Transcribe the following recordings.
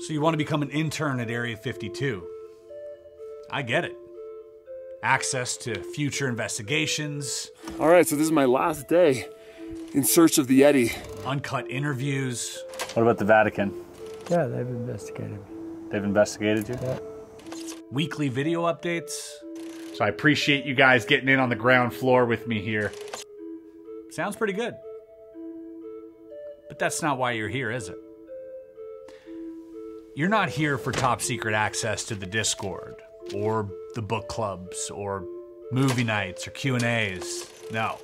So you want to become an intern at Area 52. I get it. Access to future investigations. All right, so this is my last day in search of the Yeti. Uncut interviews. What about the Vatican? Yeah, they've investigated me. They've investigated you? Yeah. Weekly video updates. So I appreciate you guys getting in on the ground floor with me here. Sounds pretty good. But that's not why you're here, is it? You're not here for top secret access to the Discord, or the book clubs, or movie nights, or Q&As. No.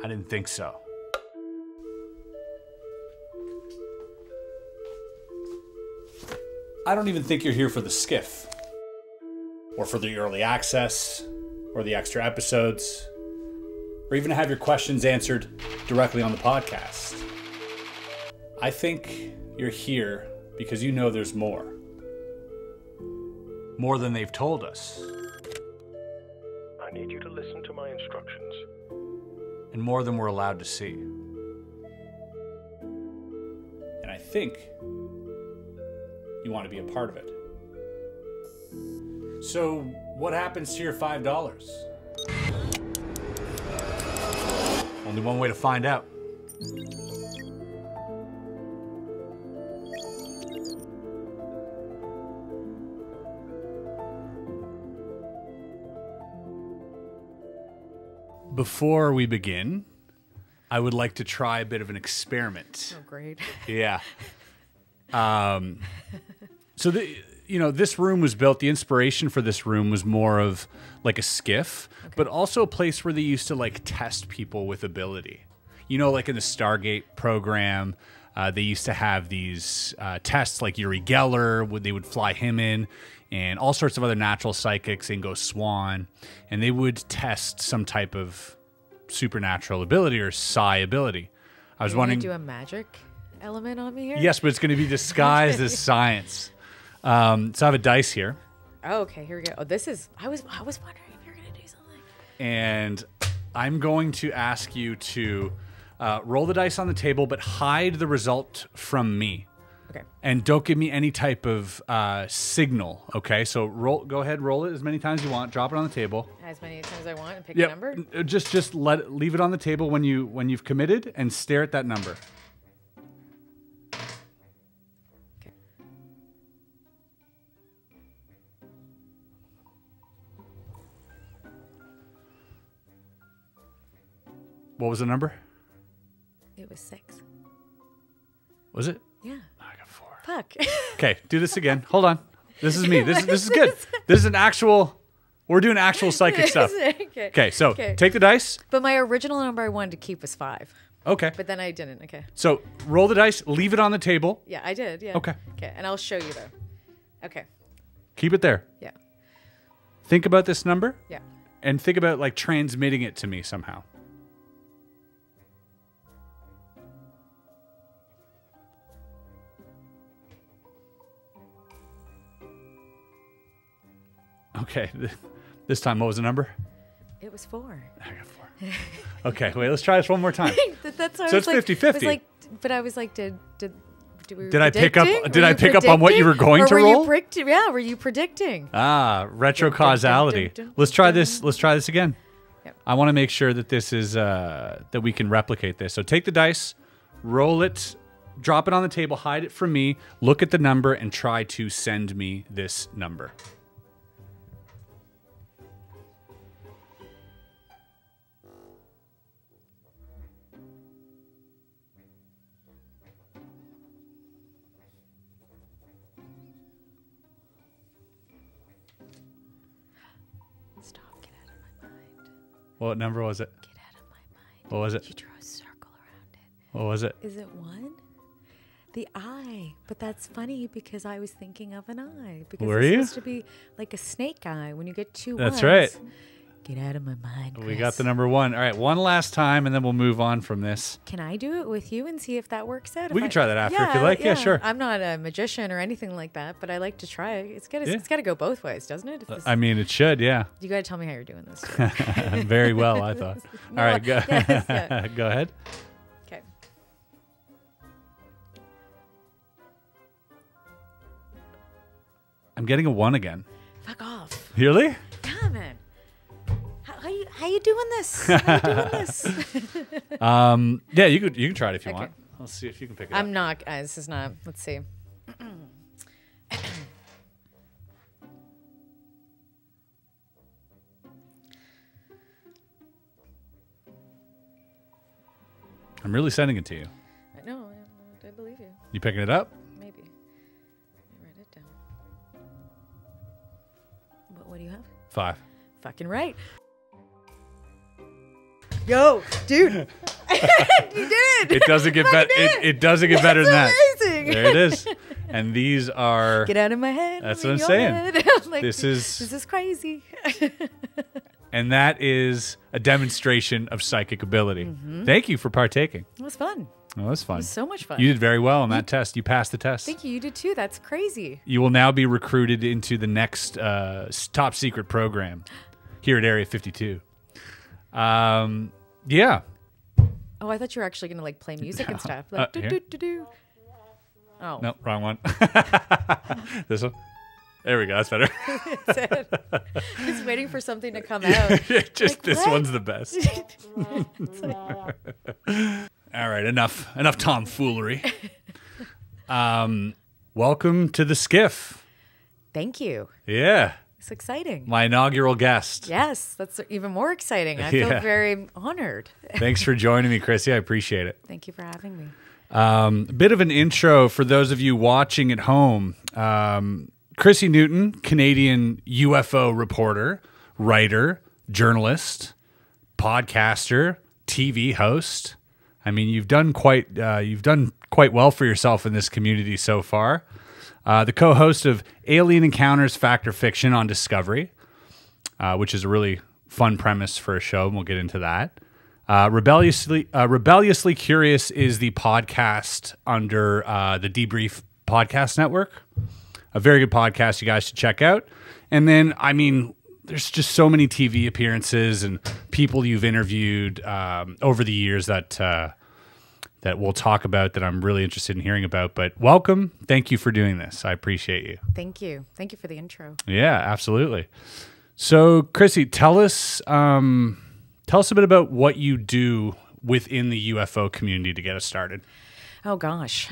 I didn't think so. I don't even think you're here for the SCIF, or for the early access, or the extra episodes, or even to have your questions answered directly on the podcast. I think you're here because you know there's more. More than they've told us. I need you to listen to my instructions. And more than we're allowed to see. And I think you want to be a part of it. So, what happens to your $5? Only one way to find out. Before we begin, I would like to try a bit of an experiment. Oh, great. Yeah. So this room was built, the inspiration for this room was more of like a SCIF, okay, but also a place where they used to like test people with ability. You know, like in the Stargate program, they used to have these tests like Uri Geller, they would fly him in, and all sorts of other natural psychics, Ingo Swann, and they would test some type of supernatural ability or psi ability. I was wondering, do a magic element on me here? Yes, but it's going to be disguised as science. So I have a dice here. Oh, okay, here we go. Oh, this is, I was wondering if you were going to do something. And I'm going to ask you to roll the dice on the table, but hide the result from me. Okay. And don't give me any type of signal, okay? So go ahead, roll it as many times as you want. Drop it on the table. As many times as I want and pick a number? Just leave it on the table when you've committed and stare at that number. Okay. What was the number? It was 6. Was it? Yeah. I got 4. Fuck. Okay, do this again. Hold on. This is me. This is good. This is an actual. We're doing actual psychic stuff. Okay, so take the dice. But my original number I wanted to keep was 5. Okay. But then I didn't. Okay. So roll the dice. Leave it on the table. Yeah, I did. Yeah. Okay. Okay, and I'll show you though. Okay. Keep it there. Yeah. Think about this number. Yeah. And think about like transmitting it to me somehow. Okay, this time what was the number? It was 4. I got 4. Okay, wait, let's try this one more time. That's so it's 50-50. But I was like, did I pick up on what you were going to roll? Were you predicting? Ah, retrocausality. Let's try this. Let's try this again. Yep. I want to make sure that this is that we can replicate this. So take the dice, roll it, drop it on the table, hide it from me, look at the number, and try to send me this number. What number was it? Get out of my mind. What was it? She drew a circle around it. What was it? Is it 1? The eye. But that's funny because I was thinking of an eye. Because Were it's you? supposed to be like a snake eye when you get 2 That's ones. right. Get out of my mind, Chris. We got the number 1. All right, one last time, and then we'll move on from this. Can I do it with you and see if that works out? We can try that after if you like. Yeah, sure. I'm not a magician or anything like that, but I like to try. It's got to go both ways, doesn't it? I mean, it should, yeah. You got to tell me how you're doing this. Very well, I thought. No, All right, go, yes, yeah. go ahead. Okay. I'm getting a 1 again. Fuck off. Really? Yeah, man. How you doing this? How you doing this? Yeah, you can try it if you Okay. want. Let's see if you can pick it up. I'm not, guys. This is not. Let's see. I'm really sending it to you. I know. I believe you. You picking it up? Maybe. Write it down. What do you have? 5. Fucking right. Yo, dude. You did. It doesn't get better. It doesn't get better than that. Amazing. There it is. And these are. Get out of my head. That's I'm what in I'm your saying. head. Like, This is crazy. and that is a demonstration of psychic ability. Mm-hmm. Thank you for partaking. It was fun. Oh, that was fun. It was so much fun. You did very well on that test. You passed the test. Thank you. You did too. That's crazy. You will now be recruited into the next top secret program here at Area 52. Yeah. Oh, I thought you were actually going to like play music and stuff. Like, here. do. Oh. No, wrong one. This one. There we go. That's better. Just waiting for something to come out. Just Like, this what? one's the best. All right, enough tomfoolery. Welcome to the SCIF. Thank you. Yeah, It's exciting. my inaugural guest. Yes, that's even more exciting. I Yeah. feel very honored. Thanks for joining me, Chrissy. I appreciate it. Thank you for having me. A bit of an intro for those of you watching at home. Chrissy Newton, Canadian UFO reporter, writer, journalist, podcaster, TV host. I mean, you've done quite well for yourself in this community so far. The co-host of Alien Encounters Fact or Fiction on Discovery, which is a really fun premise for a show, and we'll get into that. Rebelliously Curious is the podcast under the Debrief podcast network. A very good podcast you guys should check out. And then, I mean, there's just so many TV appearances and people you've interviewed over the years that we'll talk about that I'm really interested in hearing about. But welcome. Thank you for doing this. I appreciate you. Thank you. Thank you for the intro. Yeah, absolutely. So, Chrissy, tell us a bit about what you do within the UFO community to get us started. Oh gosh.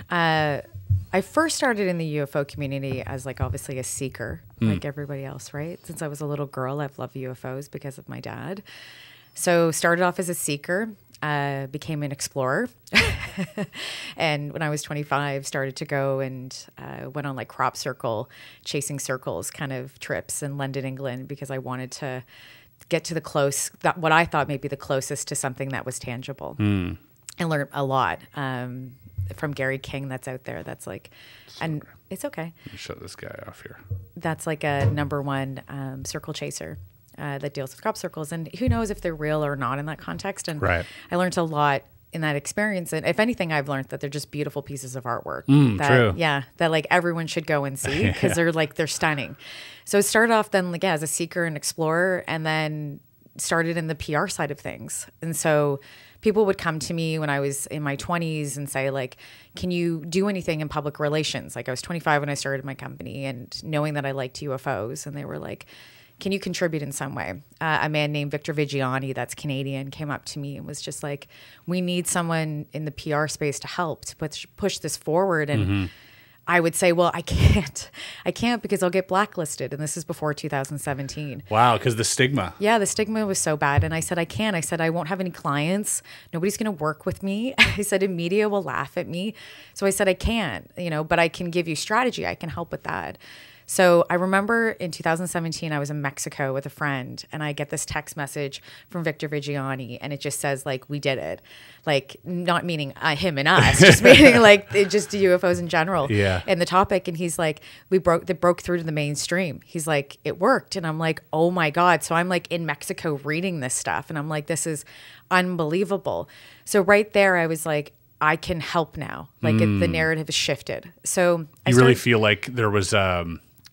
I first started in the UFO community as like obviously a seeker, like everybody else, right? Since I was a little girl, I've loved UFOs because of my dad. So started off as a seeker, became an explorer. And when I was 25, started to go and went on like crop circle, chasing circles kind of trips in London, England, because I wanted to get to what I thought may be the closest to something that was tangible. And learned a lot from Gary King that's out there. That's like, and it's okay. Let me shut this guy off here. That's like a #1 circle chaser that deals with crop circles. And who knows if they're real or not in that context. And Right. I learned a lot in that experience. And if anything, I've learned that they're just beautiful pieces of artwork. True. Yeah. That like everyone should go and see because they're stunning. So it started off then like, as a seeker and explorer, and then started in the PR side of things. And so people would come to me when I was in my 20s and say like, can you do anything in public relations? Like I was 25 when I started my company, and knowing that I liked UFOs, and they were like, can you contribute in some way? A man named Victor Vigiani, that's Canadian, came up to me and was just like, we need someone in the PR space to help to push this forward. And I would say, well, I can't because I'll get blacklisted. And this is before 2017. Wow, because the stigma. Yeah, the stigma was so bad. And I said, I can't. I said, I won't have any clients. Nobody's going to work with me. I said, and media will laugh at me. So I said, I can't, but I can give you strategy. I can help with that. So I remember in 2017, I was in Mexico with a friend, and I get this text message from Victor Vigiani, and it just says like, we did it. Like, not meaning him and us, just meaning like it just UFOs in general. Yeah. And the topic, and he's like, they broke through to the mainstream. He's like, it worked. And I'm like, oh my God. So I'm like in Mexico reading this stuff, and I'm like, this is unbelievable. So right there, I was like, I can help now. Like the narrative has shifted. So You really feel like there was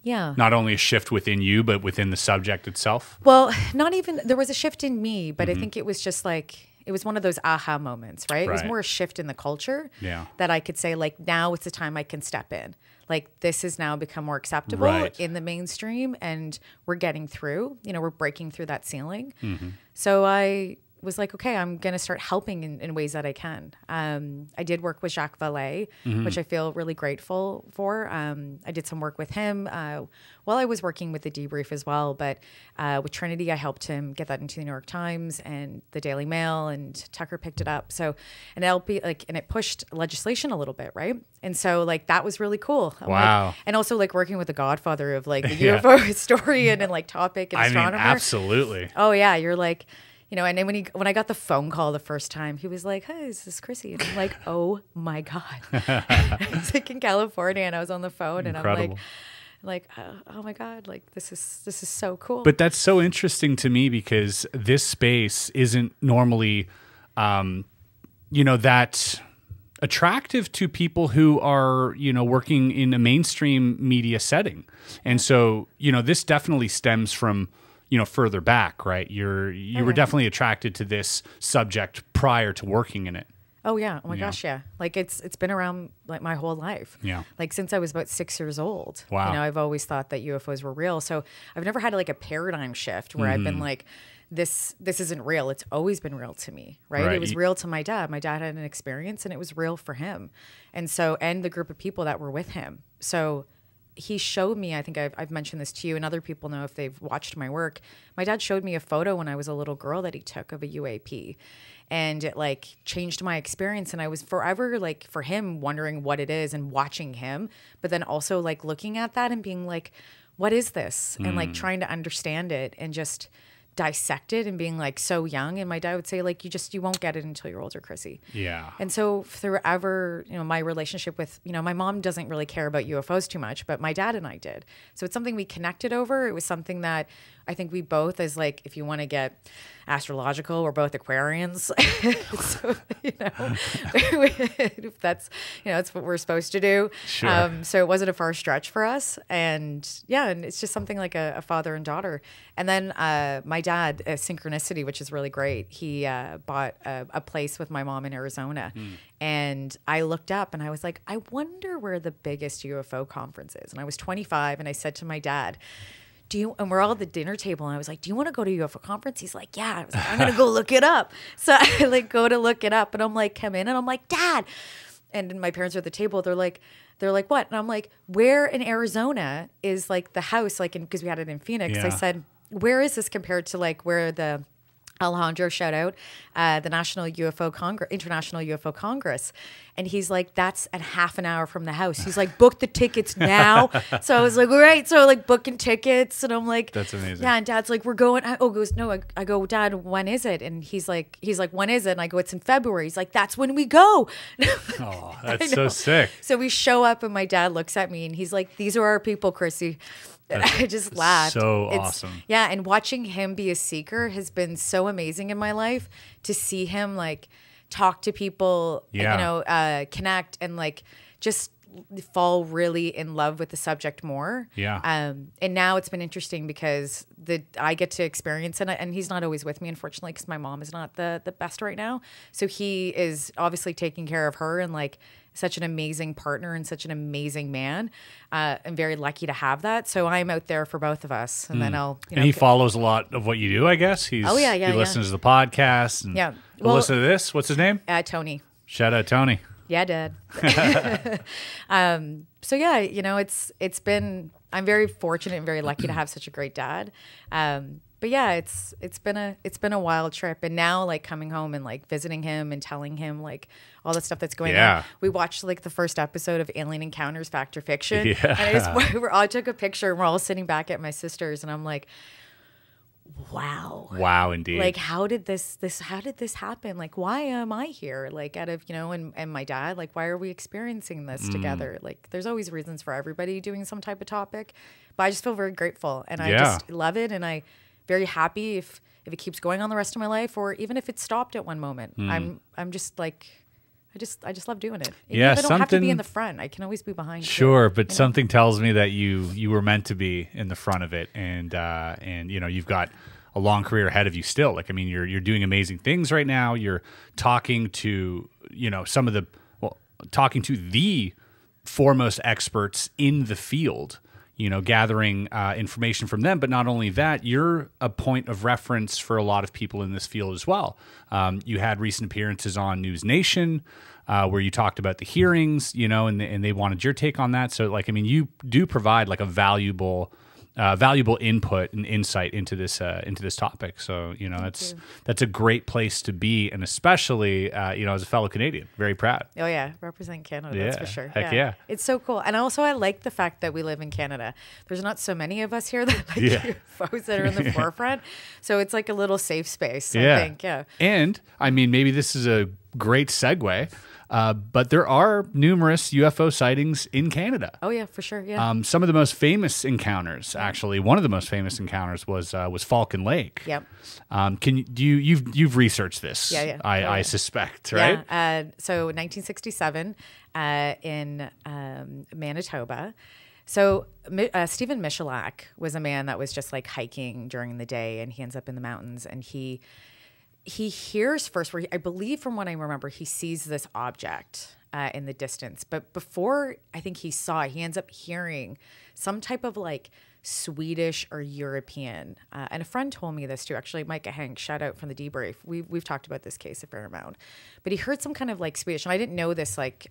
yeah. not only a shift within you, but within the subject itself? Well, not even, there was a shift in me, but I think it was just like, it was one of those aha moments, right? It was Right. more a shift in the culture Yeah. that I could say like, now it's the time I can step in. Like this has now become more acceptable Right. in the mainstream, and we're getting through, we're breaking through that ceiling. So I was like, okay, I'm going to start helping in ways that I can. I did work with Jacques Vallée, which I feel really grateful for. I did some work with him while I was working with the Debrief as well. But with Trinity, I helped him get that into the New York Times and the Daily Mail, and Tucker picked it up. So, and it pushed legislation a little bit, right? And so like, that was really cool. I'm Wow. like, and also like working with the godfather of like the Yeah. UFO historian and like topic and I mean, astronomer. absolutely. Oh yeah, you're like, and then when I got the phone call the first time, he was like, "Hey, is this Chrissy?" And I'm like, "Oh my God!" I was like in California, and I was on the phone, Incredible. and I'm like, "Oh my God! Like this is so cool." But that's so interesting to me, because this space isn't normally, that attractive to people who are, working in a mainstream media setting. And so, this definitely stems from, further back, right? You were definitely attracted to this subject prior to working in it. Oh yeah. Oh my gosh. Yeah. Like it's been around like my whole life. Yeah. Like since I was about 6 years old. Wow. I've always thought that UFOs were real. So I've never had like a paradigm shift where I've been like, this isn't real. It's always been real to me. Right. Right. It was real to my dad. My dad had an experience, and it was real for him. And the group of people that were with him. So he showed me, I think I've mentioned this to you, and other people know if they've watched my work. My dad showed me a photo when I was a little girl that he took of a UAP, and it like changed my experience. And I was forever like, for him, wondering what it is and watching him, but then also like looking at that and being like, what is this? And like trying to understand it and just dissect it, and being like so young. And my dad would say like, you won't get it until you're older, Chrissy. Yeah. And so forever, my relationship with, my mom doesn't really care about UFOs too much, but my dad and I did. So it's something we connected over. It was something that I think we both, as like, if you want to get astrological, we're both Aquarians. So, if that's, it's what we're supposed to do. Sure. So it wasn't a far stretch for us. And yeah, and it's just something like a father and daughter. And then my dad, Synchronicity, which is really great. He bought a place with my mom in Arizona. And I looked up and I was like, I wonder where the biggest UFO conference is. And I was 25, and I said to my dad, and we're all at the dinner table, and I was like, do you want to go to a UFO conference? He's like, yeah. I was like, I'm going to go look it up. So I like go to look it up, and I'm like, come in, and I'm like, Dad. And my parents are at the table. They're like, what? And I'm like, where in Arizona is like the house? Like, because we had it in Phoenix. Yeah. I said, where is this compared to like where the Alejandro, shout out, the National UFO Congress, International UFO Congress. And he's like, that's a half an hour from the house. He's like, book the tickets now. So I was like, all right. So like booking tickets, and I'm like, That's amazing. Yeah. And Dad's like, we're going. I go, Dad, when is it? And he's like, when is it? And I go, it's in February. He's like, that's when we go. Oh, that's so sick. So we show up, and my dad looks at me, and he's like, these are our people, Chrissy. And I just laughed. So awesome. Yeah, and watching him be a seeker has been so amazing in my life, to see him like talk to people, connect, and like just fall really in love with the subject more. Yeah. And now it's been interesting because I get to experience it, and he's not always with me, unfortunately, because my mom is not the best right now. So he is obviously taking care of her, and like such an amazing partner and such an amazing man. I'm very lucky to have that. So I'm out there for both of us, and then I'll. And he follows a lot of what you do, I guess. He listens to the podcast. And Yeah. He'll listen to this. What's his name? Tony. Shout out Tony. Yeah, Dad. So yeah, it's been, I'm very fortunate and very lucky to have such a great dad. But but yeah, it's been a wild trip. And now like coming home and like visiting him and telling him like all the stuff that's going on. We watched like the first episode of Alien Encounters Fact or Fiction. And I took a picture and we're all sitting back at my sister's and I'm like, wow, indeed. Like how did this happen? Like why am I here? Like out of, you know, and my dad, like why are we experiencing this together? Like there's always reasons for everybody doing some type of topic, but I just feel very grateful and I just love it, and I very happy if it keeps going on the rest of my life, or even if it stopped at one moment. I'm just like I just love doing it. Even if I don't have to be in the front, I can always be behind. Sure, but something tells me that you were meant to be in the front of it, and you know, you've got a long career ahead of you still. Like, I mean, you're doing amazing things right now. You're talking to, you know, talking to the foremost experts in the field, you know, gathering information from them. But not only that, you're a point of reference for a lot of people in this field as well. You had recent appearances on News Nation where you talked about the hearings, you know, and they wanted your take on that. So, like, I mean, you do provide like a valuable input and insight into this topic. So, you know, that's a great place to be, and especially you know, as a fellow Canadian, very proud. Oh yeah, represent Canada, that's for sure. Heck yeah. It's so cool. And also I like the fact that we live in Canada. There's not so many of us here that like UFOs that are in the forefront. So it's like a little safe space, I think. Yeah. And I mean, maybe this is a great segue. But there are numerous UFO sightings in Canada. Oh yeah, for sure. Yeah. Some of the most famous encounters, actually, one of the most famous encounters was Falcon Lake. Yep. You've researched this? Yeah. I suspect, right? Yeah. So 1967 in Manitoba. So Stephen Michalak was a man that was just like hiking during the day, and he ends up in the mountains, and he hears first, where I believe from what I remember, he sees this object in the distance. But before I think he ends up hearing some type of like Swedish or European. And a friend told me this too, actually, Micah Hank, shout out from the Debrief. We've talked about this case a fair amount. But he heard some kind of like Swedish, and I didn't know this like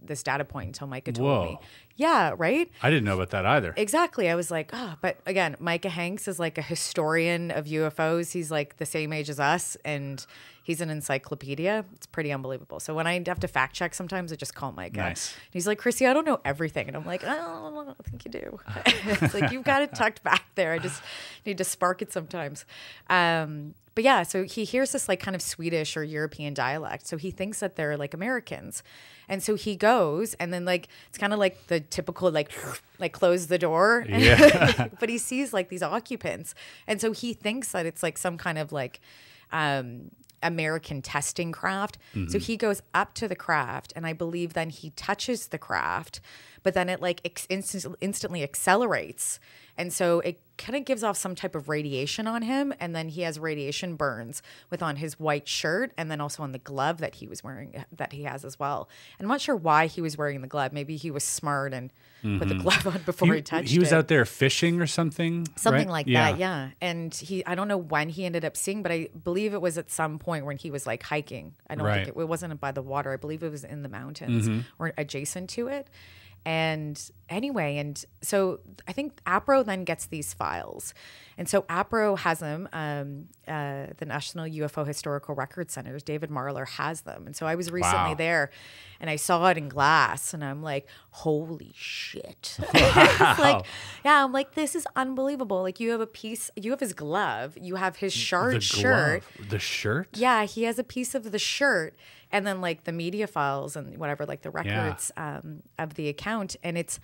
this data point until Micah told me. Yeah, right? I didn't know about that either. Exactly. I was like, oh, but again, Micah Hanks is like a historian of UFOs. He's like the same age as us, and he's an encyclopedia. It's pretty unbelievable. So when I have to fact check sometimes, I just call Micah. Nice. And he's like, Chrissy, I don't know everything. And I'm like, I don't think you do. It's like, you've got it tucked back there. I just need to spark it sometimes. But yeah, so he hears this like kind of Swedish or European dialect. So he thinks that they're like Americans. And so he goes, and then like, it's kind of like the typical like close the door. Yeah. But he sees like these occupants. And so he thinks that it's like some kind of like American testing craft. Mm-hmm. So he goes up to the craft, and I believe then he touches the craft, but then it like instantly accelerates. And so it kind of gives off some type of radiation on him, and then he has radiation burns on his white shirt, and then also on the glove that he was wearing, that he has as well. And I'm not sure why he was wearing the glove. Maybe he was smart and put the glove on before he touched it. He was out there fishing or something? Something right? like that, yeah. And I don't know when he ended up seeing, but I believe it was at some point when he was like hiking. I don't think it wasn't by the water. I believe it was in the mountains or adjacent to it. And anyway, and so I think APRO then gets these files. And so APRO has them, the National UFO Historical Record Centers, David Marler has them. And so I was recently there, and I saw it in glass, and I'm like, holy shit. It's like, yeah, I'm like, this is unbelievable. Like, you have his glove, you have his shard shirt. The shirt? Yeah, he has a piece of the shirt. And then like the media files and whatever, like the records of the account. And it's,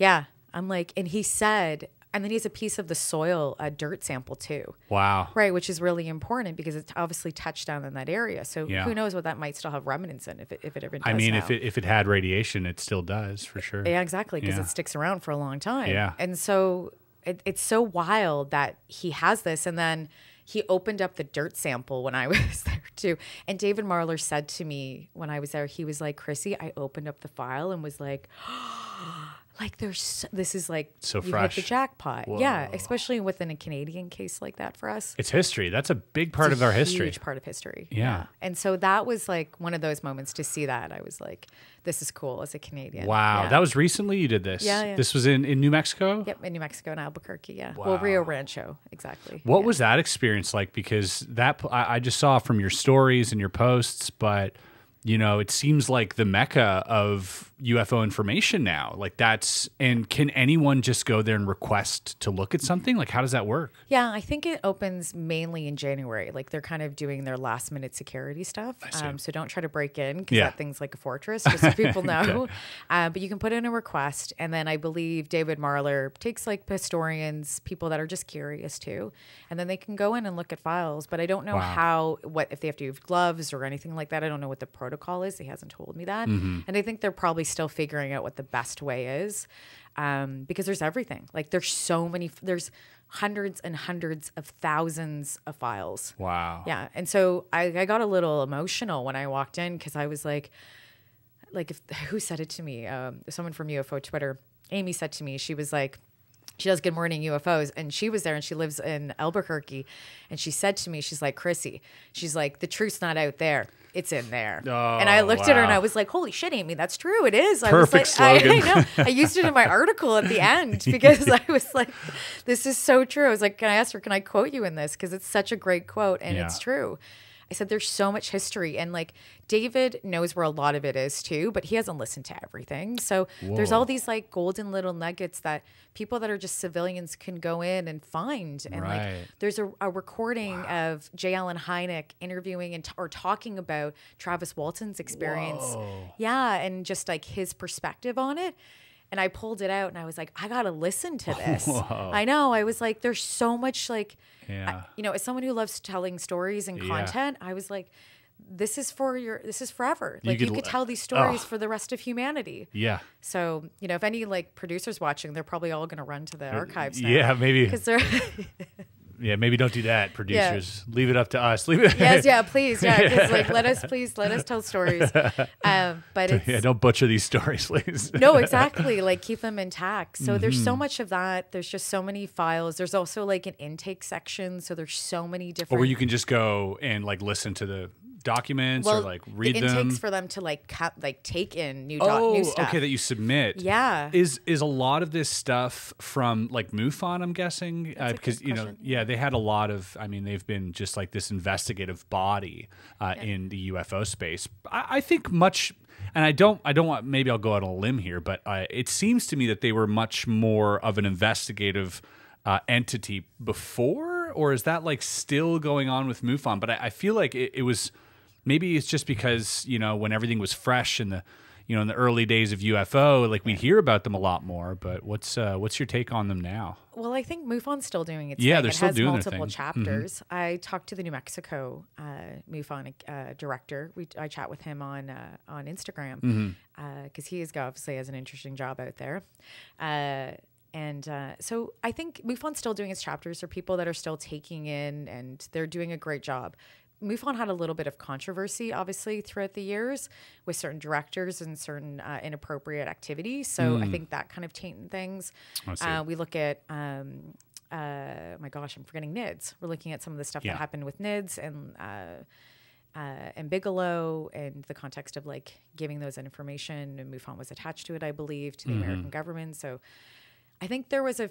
I'm like, and he said, and then he has a piece of the soil, a dirt sample too. Wow. Right, which is really important because it's obviously touched down in that area. So who knows what that might still have remnants in if it ever does. I mean, now. if it had radiation, it still does for sure. Yeah, exactly, because it sticks around for a long time. Yeah. And so it's so wild that he has this, and then he opened up the dirt sample when I was there too. And David Marler said to me when I was there, he was like, Chrissy, I opened up the file and was like, like this is like So you hit fresh. the jackpot. Yeah, especially within a Canadian case like that for us. It's history. That's a big part of our history. Huge part of history. Yeah. And so that was like one of those moments to see that. I was like, this is cool as a Canadian. Wow. Yeah. That was recently you did this. Yeah, yeah. This was in New Mexico? Yep, in New Mexico and Albuquerque, yeah. Wow. Well, Rio Rancho, exactly. What yeah. was that experience like? Because I just saw from your stories and your posts, but you know, it seems like the mecca of UFO information now. Like and can anyone just go there and request to look at something? Like, how does that work? Yeah, I think it opens mainly in January. Like they're kind of doing their last minute security stuff. So don't try to break in because that thing's like a fortress, just so people know. But you can put in a request. And then I believe David Marler takes like historians, people that are just curious too. And then they can go in and look at files. But I don't know if they have to use gloves or anything like that. I don't know what the protocol is. He hasn't told me that. And I think they're probably still figuring out what the best way is, because there's everything. Like there's hundreds and hundreds of thousands of files. Wow. Yeah. And so I got a little emotional when I walked in because I was like who said it to me? Someone from UFO Twitter, Amy said to me, she was like, she does Good Morning UFOs, and she was there, and she lives in Albuquerque, and she said to me, she's like, Chrissy, she's like, the truth's not out there. It's in there. Oh, and I looked at her and I was like, holy shit, Amy, that's true. It is. Perfect slogan. I know. I used it in my article at the end because I was like, this is so true. I was like, I asked her, can I quote you in this? Because it's such a great quote and it's true. I said, there's so much history. And like David knows where a lot of it is too, but he hasn't listened to everything. So there's all these like golden little nuggets that people that are just civilians can go in and find. And like there's a recording of J. Allen Hynek interviewing or talking about Travis Walton's experience. Yeah. And just like his perspective on it. And I pulled it out and I was like, I got to listen to this. I know. I was like, there's so much like, you know, as someone who loves telling stories and content, I was like, this is forever. Like you could tell these stories for the rest of humanity. Yeah. So, you know, if any like producers watching, they're probably all going to run to the archives now. Yeah, maybe. Because they're... Yeah, maybe don't do that, producers. Yeah. Leave it up to us. Leave it. Yes, yeah, please, yeah. Because like, let us tell stories. But it's don't butcher these stories, please. No, exactly. Like keep them intact. So there's so much of that. There's just so many files. There's also like an intake section. So there's so many different. Or where you can just go and like listen to the documents or like read the them. Intakes for them to like take in new stuff. Okay, that you submit. Yeah. Is a lot of this stuff from like MUFON, I'm guessing? Because you know, they had a lot of. I mean, they've been just like this investigative body in the UFO space. I think much. And I don't want, maybe I'll go out on a limb here, but it seems to me that they were much more of an investigative entity before, or is that like still going on with MUFON? But I feel like it was, maybe it's just because, you know, when everything was fresh in the, you know, in the early days of UFO, like we'd hear about them a lot more, but what's your take on them now? Well, I think MUFON's still doing its thing. They're still doing multiple their thing. chapters. I talked to the New Mexico MUFON director. I chat with him on Instagram because he obviously has an interesting job out there. So I think MUFON's still doing its chapters. There are people that are still taking in, and they're doing a great job. MUFON had a little bit of controversy, obviously, throughout the years with certain directors and certain inappropriate activities. So I think that kind of tainted things. We look at, my gosh, I'm forgetting NIDS. We're looking at some of the stuff that happened with NIDS and Bigelow, and the context of like giving those information. And MUFON was attached to it, I believe, to the American government. So I think there was a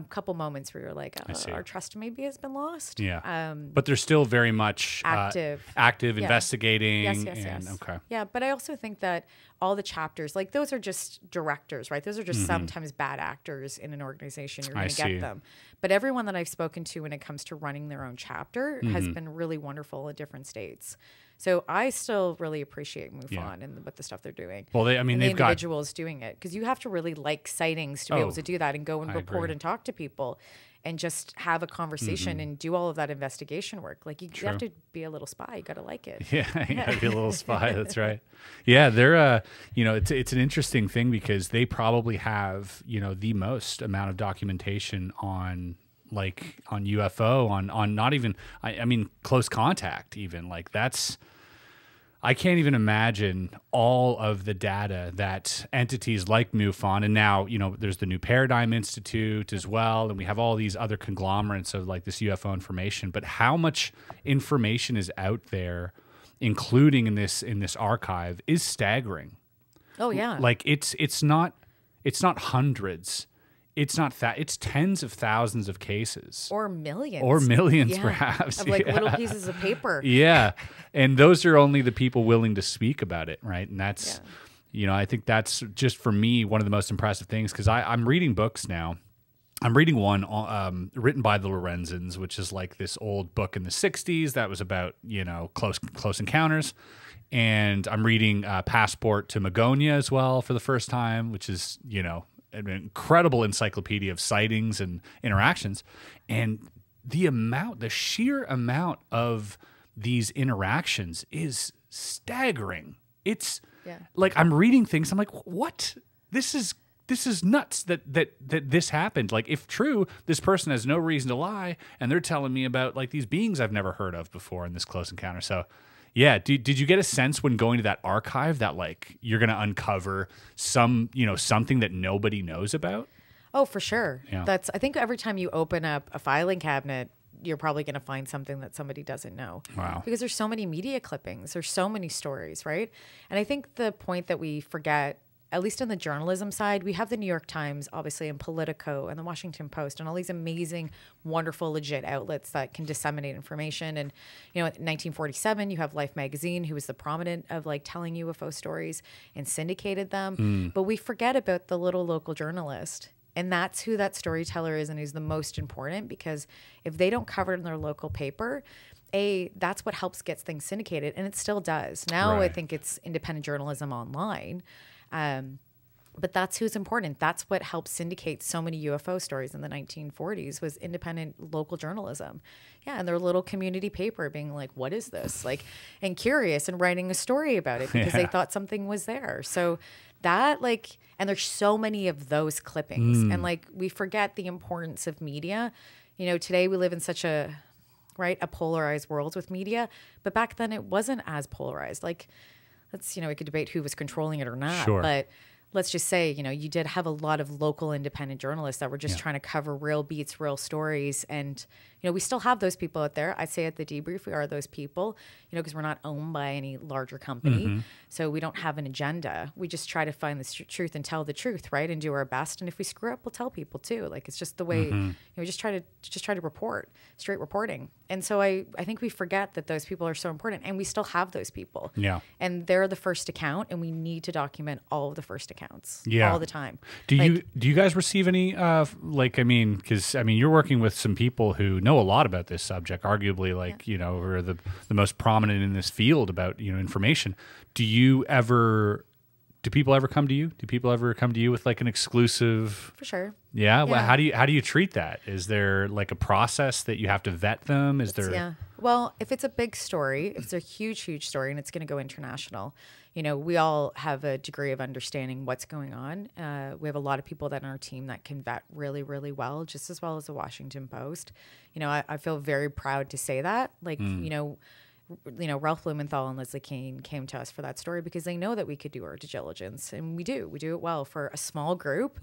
couple moments where you're like, our trust maybe has been lost. Yeah. But they're still very much active, investigating. Yes. Okay. Yeah. But I also think that all the chapters, like those are just directors, right? Those are just sometimes bad actors in an organization. You're going to get them. But everyone that I've spoken to when it comes to running their own chapter has been really wonderful at different states. So I still really appreciate MUFON and what the stuff they're doing. Well, they've got individuals doing it, because you have to really like sightings to be able to do that and go and report and talk to people and just have a conversation and do all of that investigation work. Like you have to be a little spy. You got to like it. Yeah, you got to be a little spy. That's right. Yeah, they're you know, it's an interesting thing because they probably have, you know, the most amount of documentation on UFO, on not even, I mean, close contact even. Like that's, I can't even imagine all of the data that entities like MUFON, and now, you know, there's the New Paradigm Institute as well, and we have all these other conglomerates of like this UFO information, but how much information is out there, including in this archive, is staggering. Oh yeah. Like it's not hundreds. It's not that. It's tens of thousands of cases. Or millions. Yeah. Perhaps. Of like little pieces of paper. Yeah. And those are only the people willing to speak about it, right? And that's, you know, I think that's just for me one of the most impressive things, because I'm reading books now. I'm reading one written by the Lorenzens, which is like this old book in the 60s that was about, you know, close encounters. And I'm reading Passport to Magonia as well for the first time, which is, you know, an incredible encyclopedia of sightings and interactions. And the sheer amount of these interactions is staggering. It's like I'm reading things, I'm like, what? This is nuts that this happened. Like, if true, this person has no reason to lie, and they're telling me about like these beings I've never heard of before in this close encounter. So yeah, did you get a sense when going to that archive that like you're going to uncover something that nobody knows about? Oh, for sure. Yeah. I think every time you open up a filing cabinet, you're probably going to find something that somebody doesn't know. Wow. Because there's so many media clippings, there's so many stories, right? And I think the point that we forget, at least on the journalism side, we have the New York Times, obviously, and Politico, and the Washington Post, and all these amazing, wonderful, legit outlets that can disseminate information. And, you know, in 1947, you have Life magazine, who was the prominent of like telling UFO stories and syndicated them. But we forget about the little local journalist. And that's who that storyteller is, and who's the most important, because if they don't cover it in their local paper, that's what helps get things syndicated. And it still does. Now Right. I think it's independent journalism online. But that's who's important. That's what helped syndicate so many UFO stories in the 1940s was independent local journalism. Yeah, and their little community paper being like, what is this? Like, and curious and writing a story about it because they thought something was there. So that like, and there's so many of those clippings. And like, we forget the importance of media. You know, today we live in such a polarized world with media, but back then it wasn't as polarized. Like, we could debate who was controlling it or not, Sure. but let's just say, you know, you did have a lot of local independent journalists that were just trying to cover real beats, real stories. And, you know, we still have those people out there. I'd say at the Debrief, we are those people, you know, because we're not owned by any larger company. So we don't have an agenda. We just try to find the truth and tell the truth, right? And do our best. And if we screw up, we'll tell people too. Like, it's just the way, you know, we just try to report, straight reporting. And so I think we forget that those people are so important, and we still have those people. Yeah. And they're the first account, and we need to document all of the first accounts all the time. Do you guys receive any because you're working with some people who know a lot about this subject, arguably you know, are the most prominent in this field about, you know, information. Do people ever come to you? Do people ever come to you with like an exclusive? For sure. Yeah. Well, how do you treat that? Is there like a process that you have to vet them? Yeah. Well, if it's a big story, if it's a huge, huge story and it's going to go international, you know, we all have a degree of understanding what's going on. We have a lot of people that on our team that can vet really, really well, just as well as the Washington Post. You know, I feel very proud to say that. Like, you know, Ralph Blumenthal and Leslie Kean came to us for that story because they know that we could do our due diligence, and we do it well. For a small group,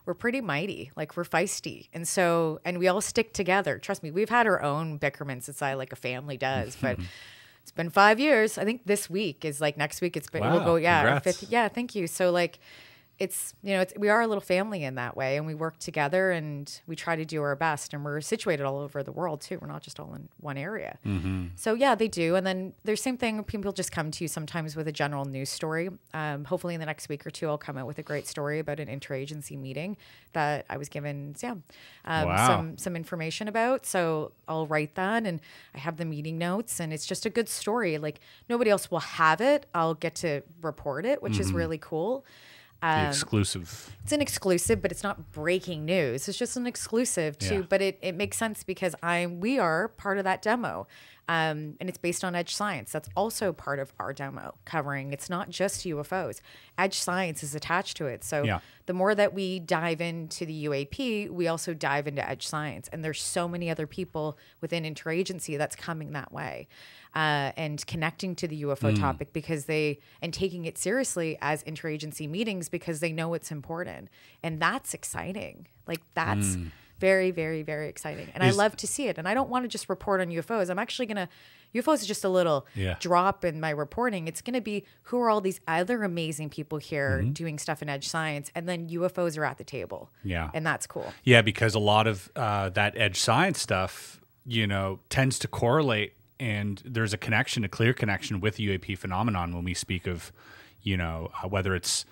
we're pretty mighty, like we're feisty. And so, and we all stick together. Trust me, we've had our own bickerments inside like a family does, but it's been 5 years. I think this week is like next week. It's been, we'll go, our fifth. Yeah. Thank you. So like, it's, you know, we are a little family in that way, and we work together and we try to do our best, and we're situated all over the world too. We're not just all in one area. So yeah, they do. And then there's same thing. People just come to you sometimes with a general news story. Hopefully in the next week or two, I'll come out with a great story about an interagency meeting that I was given some information about. So I'll write that, and I have the meeting notes, and it's just a good story. Like, nobody else will have it. I'll get to report it, which is really cool. Exclusive. It's an exclusive, but it's not breaking news. It's just an exclusive too. But it makes sense because we are part of that demo. And it's based on edge science. That's also part of our demo covering. It's not just UFOs. Edge science is attached to it. So the more that we dive into the UAP, we also dive into edge science. And there's so many other people within interagency that's coming that way. And connecting to the UFO topic and taking it seriously as interagency meetings because they know it's important. And that's exciting. Like that's very, very, very exciting. And I love to see it. And I don't want to just report on UFOs. I'm actually going to, UFOs is just a little drop in my reporting. It's going to be who are all these other amazing people here doing stuff in edge science. And then UFOs are at the table. Yeah. And that's cool. Yeah, because a lot of that edge science stuff, you know, tends to correlate. And there's a connection, a clear connection with the UAP phenomenon when we speak of, you know, whether it's,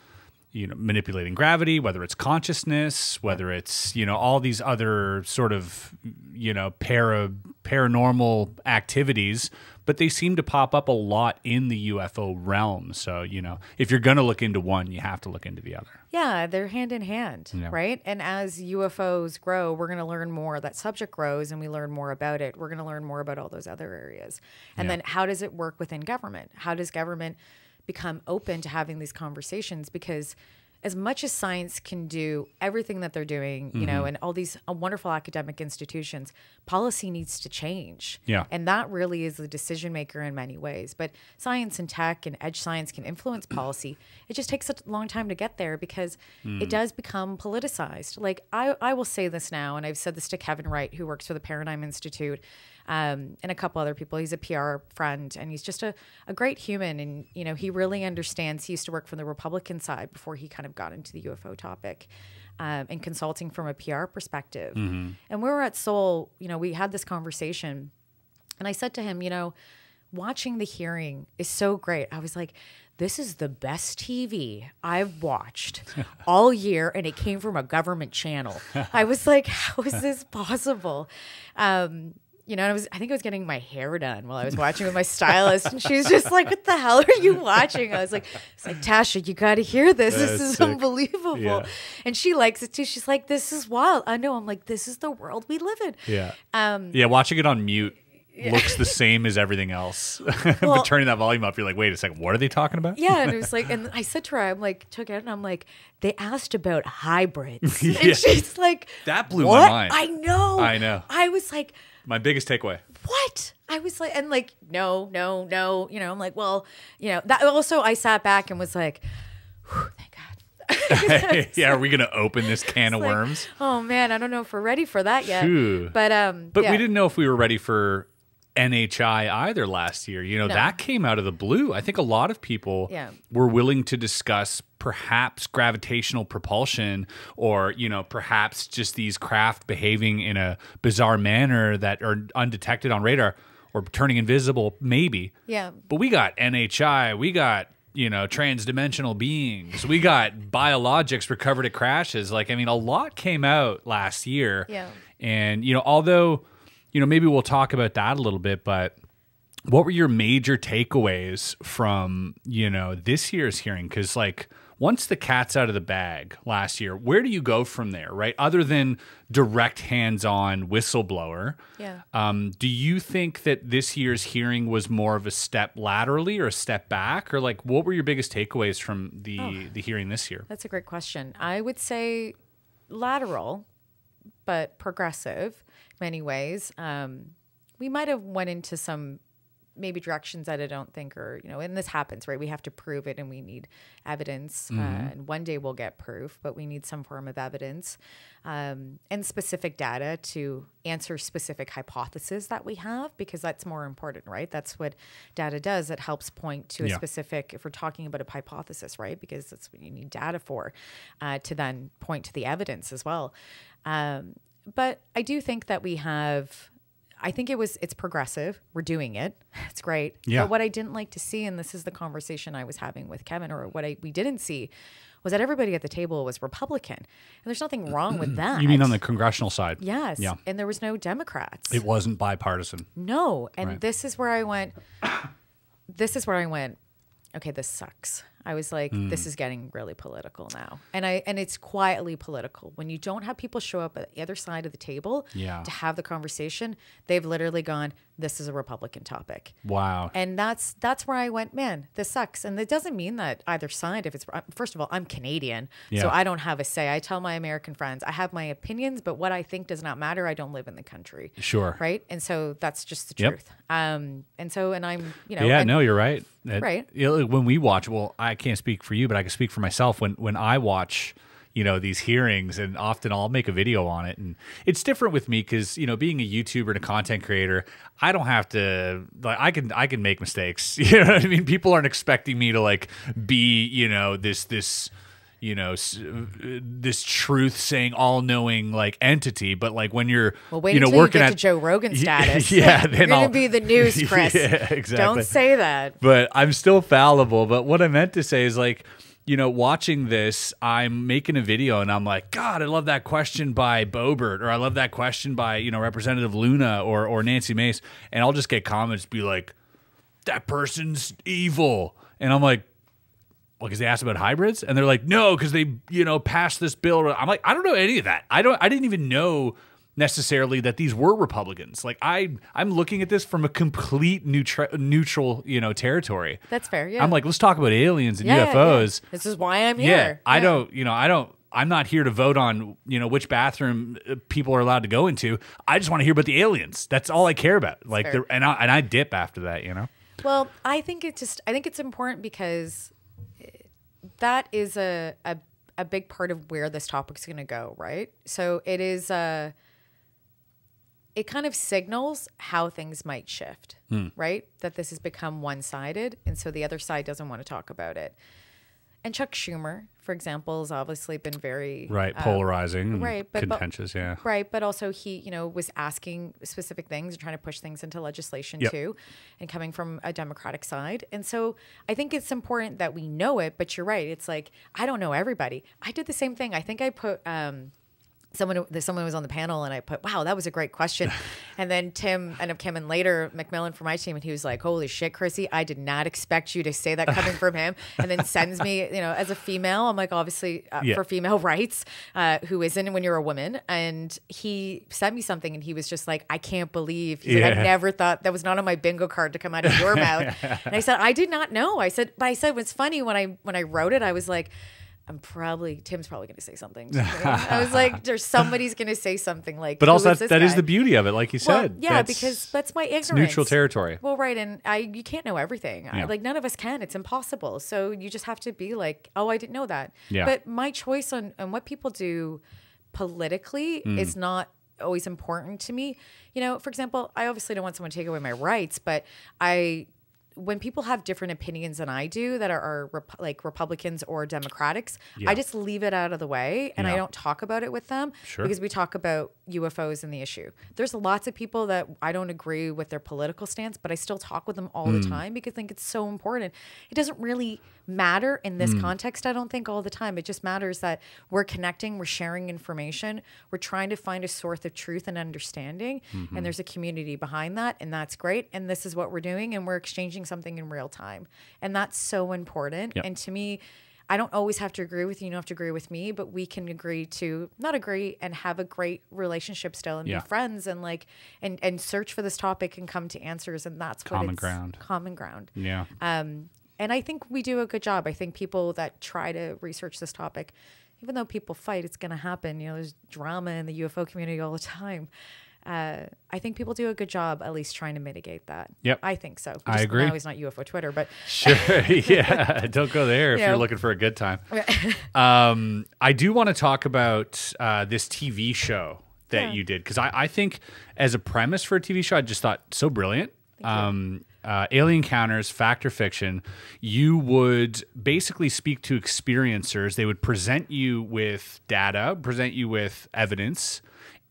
you know, manipulating gravity, whether it's consciousness, whether it's, you know, all these other sort of, you know, paranormal activities, but they seem to pop up a lot in the UFO realm. So, you know, if you're going to look into one, you have to look into the other. Yeah, they're hand in hand, right? And as UFOs grow, we're going to learn more. That subject grows and we learn more about it. We're going to learn more about all those other areas. And then how does it work within government? How does government become open to having these conversations? Because as much as science can do everything that they're doing, you know, and all these wonderful academic institutions, policy needs to change. Yeah. And that really is the decision maker in many ways. But science and tech and edge science can influence policy. It just takes a long time to get there because it does become politicized. Like I will say this now, and I've said this to Kevin Wright, who works for the Paradigm Institute, and a couple other people. He's a PR friend, and he's just a great human. And, you know, he really understands. He used to work from the Republican side before he kind of got into the UFO topic and consulting from a PR perspective. And we were at Seoul, you know, we had this conversation, and I said to him, you know, watching the hearing is so great. I was like, this is the best TV I've watched all year, and it came from a government channel. I was like, how is this possible? You know, I think I was getting my hair done while I was watching with my stylist, and she was just like, what the hell are you watching? I was like, it's like, Tasha, you got to hear this. This is unbelievable. Yeah. And she likes it too. She's like, this is wild. I know. I'm like, this is the world we live in. Yeah. Yeah. Watching it on mute looks the same as everything else. But turning that volume up, you're like, wait a second, what are they talking about? Yeah. And it was like, and I said to her, I'm like, took it, and I'm like, they asked about hybrids. And she's like, that blew my mind. I know. I was like, my biggest takeaway. What? I was like, and like, no. You know, I'm like, well, you know, that also I sat back and was like, thank God. Yeah, are we going to open this can of worms? Oh man, I don't know if we're ready for that yet. But we didn't know if we were ready for NHI either last year. You know, that came out of the blue. I think a lot of people were willing to discuss perhaps gravitational propulsion or, you know, perhaps just these craft behaving in a bizarre manner that are undetected on radar or turning invisible, maybe. Yeah. But we got NHI, we got, you know, transdimensional beings, we got biologics recovered at crashes. Like, I mean, a lot came out last year. Yeah. And, you know, although, you know, maybe we'll talk about that a little bit, but what were your major takeaways from, you know, this year's hearing? Because, like, once the cat's out of the bag last year, where do you go from there, right? Other than direct hands-on whistleblower, do you think that this year's hearing was more of a step laterally or a step back? Or, like, what were your biggest takeaways from the hearing this year? That's a great question. I would say lateral, but progressive in many ways. We might have went into some maybe directions that I don't think are, you know, and this happens, right? We have to prove it and we need evidence. And one day we'll get proof, but we need some form of evidence and specific data to answer specific hypotheses that we have, because that's more important, right? That's what data does. It helps point to a specific, if we're talking about a hypothesis, right? Because that's what you need data for, to then point to the evidence as well. But I do think that we have, I think it's progressive. We're doing it. It's great. Yeah. But what I didn't like to see, and this is the conversation I was having with Kevin, or what we didn't see, was that everybody at the table was Republican. And there's nothing wrong with that. You mean on the congressional side? Yes. Yeah. And there was no Democrats. It wasn't bipartisan. No. And this is where I went, okay, this sucks. I was like, this is getting really political now. And it's quietly political. When you don't have people show up at the other side of the table to have the conversation, they've literally gone, this is a Republican topic. Wow. And that's where I went, man, this sucks. And it doesn't mean that either side, if it's, first of all, I'm Canadian, so I don't have a say. I tell my American friends, I have my opinions, but what I think does not matter. I don't live in the country. Sure. Right. And so that's just the truth. And I'm, Yeah, no, you're right. Right. When we watch, well, I can't speak for you, but I can speak for myself. When I watch, these hearings, and often I'll make a video on it, and it's different with me because, being a YouTuber and a content creator, I don't have to, like, I can make mistakes. You know what I mean? People aren't expecting me to like be, this truth saying all knowing like entity, but like when you're wait until working you get at to Joe Rogan status, then you're gonna be the news, Chris. Yeah, exactly. Don't say that. But I'm still fallible. But what I meant to say is like, watching this, I'm making a video and I'm like, God, I love that question by Boebert, or I love that question by, Representative Luna or Nancy Mace. And I'll just get comments be like, that person's evil. And I'm like, well, because they asked about hybrids? And they're like, no, because they, passed this bill. I'm like, I don't know any of that. I didn't even know necessarily that these were Republicans. Like I'm looking at this from a complete neutral, territory. That's fair. Yeah. I'm like, let's talk about aliens and UFOs. Yeah. This is why I'm here. Yeah. I'm not here to vote on, which bathroom people are allowed to go into. I just want to hear about the aliens. That's all I care about. Like, and I dip after that, Well, I think it's important because that is a big part of where this topic's going to go, right? So it is it kind of signals how things might shift, right? That this has become one-sided, and so the other side doesn't want to talk about it. And Chuck Schumer, for example, has obviously been very polarizing, and contentious, right. But also he, was asking specific things and trying to push things into legislation too, and coming from a Democratic side. And so I think it's important that we know it. But you're right; it's like I don't know everybody. I did the same thing. I think I put. Someone was on the panel and I put, wow, that was a great question. And then Tim ended up coming later, McMillan from my team, and he was like, holy shit, Chrissy, I did not expect you to say that coming from him. And then sends me, as a female, I'm like, obviously for female rights, who isn't when you're a woman. And he sent me something and he was just like, I can't believe. He's like, I never thought that was not on my bingo card to come out of your mouth. And I said, I did not know. I said, what's funny when I wrote it, I was like, Tim's probably going to say something. I was like, somebody's going to say something like, but also that is the beauty of it. Like you said, because that's my ignorance. It's neutral territory. Well, right. And you can't know everything. Like none of us can, it's impossible. So you just have to be like, oh, I didn't know that. Yeah. But my choice on what people do politically is not always important to me. For example, I obviously don't want someone to take away my rights, but when people have different opinions than I do that are like Republicans or Democrats, I just leave it out of the way and I don't talk about it with them because we talk about UFOs and the issue. There's lots of people that I don't agree with their political stance, but I still talk with them all the time because I think it's so important. It doesn't really matter in this context, I don't think, all the time. It just matters that we're connecting, we're sharing information, we're trying to find a source of truth and understanding, and there's a community behind that, and that's great, and this is what we're doing, and we're exchanging something in real time, and that's so important. And to me, I don't always have to agree with you, you don't have to agree with me, but we can agree to not agree and have a great relationship still and be friends and like and search for this topic and come to answers, and that's common ground. Yeah. And I think we do a good job. I think people that try to research this topic, even though people fight, it's going to happen. There's drama in the UFO community all the time. I think people do a good job at least trying to mitigate that. Yep. I think so. I agree. Now he's not UFO Twitter, but sure. Yeah. Don't go there if you're looking for a good time. I do want to talk about this TV show that you did, because I think as a premise for a TV show, I just thought so brilliant. Alien Encounters, fact or fiction. You would basically speak to experiencers. They would present you with data, present you with evidence,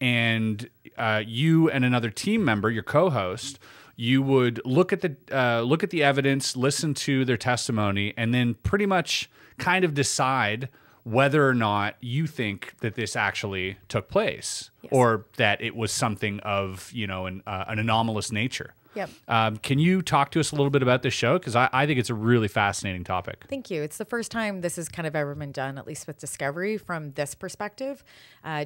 and you and another team member, your co-host, you would look at the evidence, listen to their testimony, and then pretty much kind of decide whether or not you think that this actually took place, or that it was something of an anomalous nature. Yep. Can you talk to us a little bit about this show? Because I think it's a really fascinating topic. Thank you. It's the first time this has kind of ever been done, at least with Discovery, from this perspective,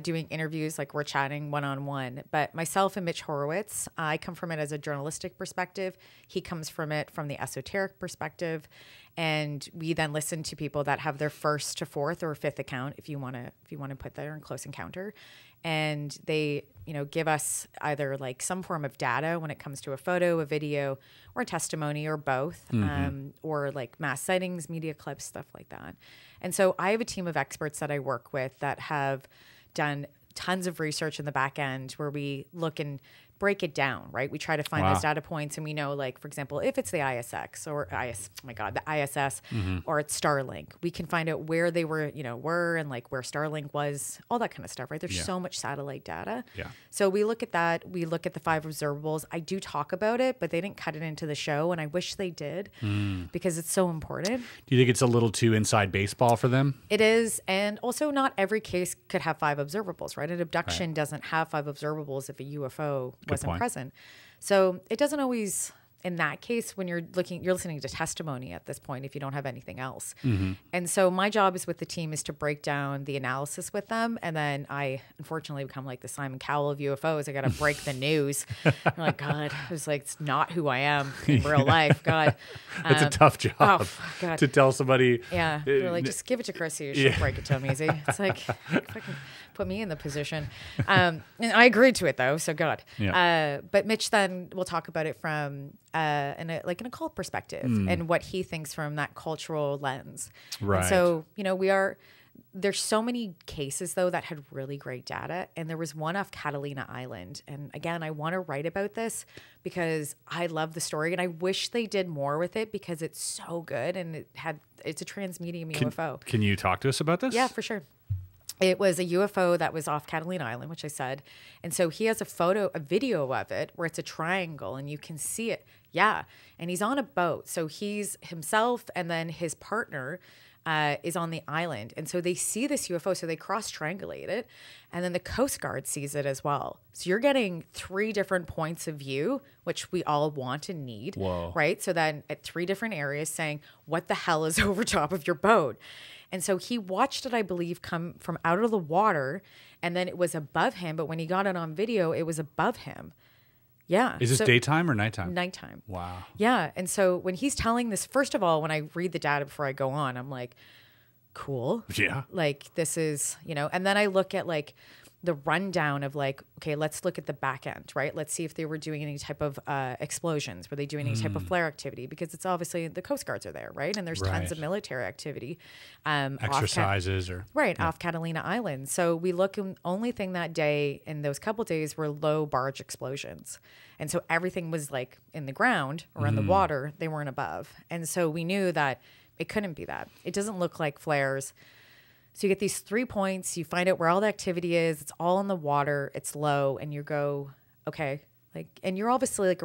doing interviews like we're chatting one-on-one. But myself and Mitch Horowitz, I come from it as a journalistic perspective. He comes from it from the esoteric perspective. And we then listen to people that have their first to fourth or fifth account, if you want to put there in close encounter. And they, give us either like some form of data when it comes to a photo, a video, or a testimony, or both, or like mass sightings, media clips, stuff like that. And so I have a team of experts that I work with that have done tons of research in the back end where we look and break it down, right? We try to find those data points, and we know, like, for example, if it's the ISX or the ISS or it's Starlink, we can find out where they were and like where Starlink was, all that kind of stuff, right? There's so much satellite data. Yeah. So we look at that. We look at the 5 observables. I do talk about it, but they didn't cut it into the show, and I wish they did because it's so important. Do you think it's a little too inside baseball for them? It is, and also not every case could have 5 observables, right? An abduction doesn't have 5 observables if a UFO wasn't present. So it doesn't always, in that case, when you're listening to testimony at this point, if you don't have anything else. And so my job is with the team is to break down the analysis with them. And then I unfortunately become like the Simon Cowell of UFOs. I got to break the news. I'm like, God, it was like, it's not who I am in real life. God. It's a tough job to tell somebody. Yeah. They're like, just give it to Chrissy. She'll break it to him easy. It's like, fucking put me in the position. And I agreed to it though. So God. Yeah. But Mitch then will talk about it from an occult perspective and what he thinks from that cultural lens. Right. And so, there's so many cases though that had really great data. And there was one off Catalina Island. And again, I want to write about this because I love the story and I wish they did more with it because it's so good. And it's a transmedium UFO. Can you talk to us about this? Yeah, for sure. It was a UFO that was off Catalina Island, which I said. And so he has a video of it where it's a triangle and you can see it. Yeah. And he's on a boat. So he's himself and then his partner is on the island. And so they see this UFO. So they cross-triangulate it. And then the Coast Guard sees it as well. So you're getting 3 different points of view, which we all want and need. Whoa. Right? So then at 3 different areas saying, what the hell is over top of your boat? And so he watched it, I believe, come from out of the water, and then it was above him. But when he got it on video, it was above him. Yeah. Is this daytime or nighttime? Nighttime. Wow. Yeah. And so when he's telling this, first of all, when I read the data before I go on, I'm like, cool. Yeah. Like this is, and then I look at like the rundown of like, okay, let's look at the back end, right? Let's see if they were doing any type of explosions. Were they doing any type of flare activity? Because it's obviously the Coast Guards are there, right? And there's tons of military activity. Exercises off Catalina Island. So we look, and only thing that day in those couple days were low barge explosions. And so everything was like in the ground or in the water. They weren't above. And so we knew that it couldn't be that. It doesn't look like flares. So you get these 3 points, you find out where all the activity is, it's all in the water, it's low, and you go, okay. And you're obviously like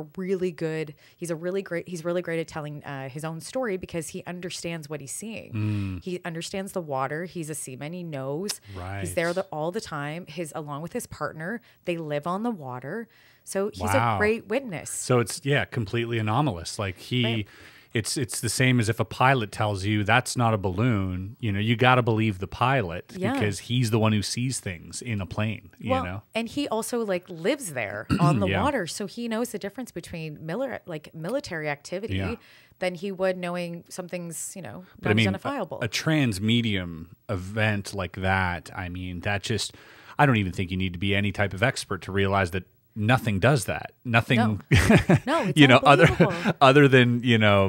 he's really great at telling his own story because he understands what he's seeing. He understands the water. He's a seaman. He knows. Right. He's there all the time. Along with his partner, they live on the water. So he's a great witness. So it's, completely anomalous. Like It's the same as if a pilot tells you that's not a balloon. You got to believe the pilot because he's the one who sees things in a plane. And he also like lives there on the water, so he knows the difference between military activity than he would knowing something's not identifiable. A transmedium event like that. I mean, I don't even think you need to be any type of expert to realize that. Nothing does that. Nothing, no it's other than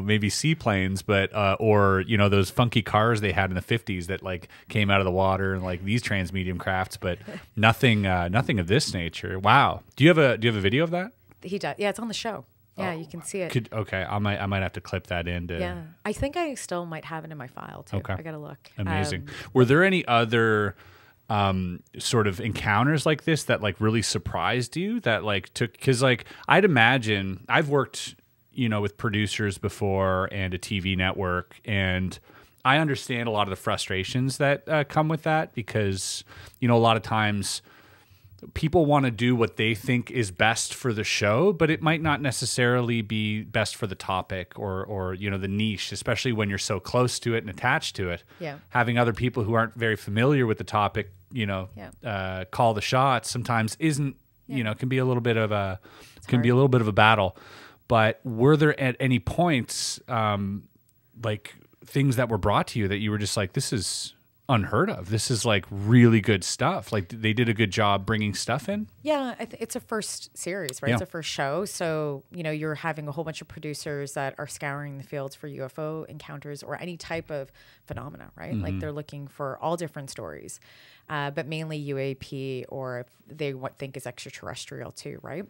maybe seaplanes, but or those funky cars they had in the 50s that like came out of the water and like these transmedium crafts, but nothing of this nature. Wow. Do you have a video of that? He does. Yeah, it's on the show. Yeah, you can see it. I might have to clip that in. Yeah, I think I still might have it in my file too. Okay, I gotta look. Amazing. Were there any other? Sort of encounters like this that like really surprised you that like because like I'd imagine I've worked with producers before and a TV network, and I understand a lot of the frustrations that come with that because a lot of times people want to do what they think is best for the show, but it might not necessarily be best for the topic or you know, the niche, especially when you're so close to it and attached to it. Yeah. Having other people who aren't very familiar with the topic, you know, call the shots sometimes isn't, you know, can be a little bit of a battle. But were there at any points like things that were brought to you that you were just like, this is unheard of? This is like really good stuff. Like they did a good job bringing stuff in. Yeah, it's a first series, right? Yeah. It's a first show. So, you know, you're having a whole bunch of producers that are scouring the fields for UFO encounters or any type of phenomena, right? Like they're looking for all different stories, but mainly UAP or if they think is extraterrestrial too, right?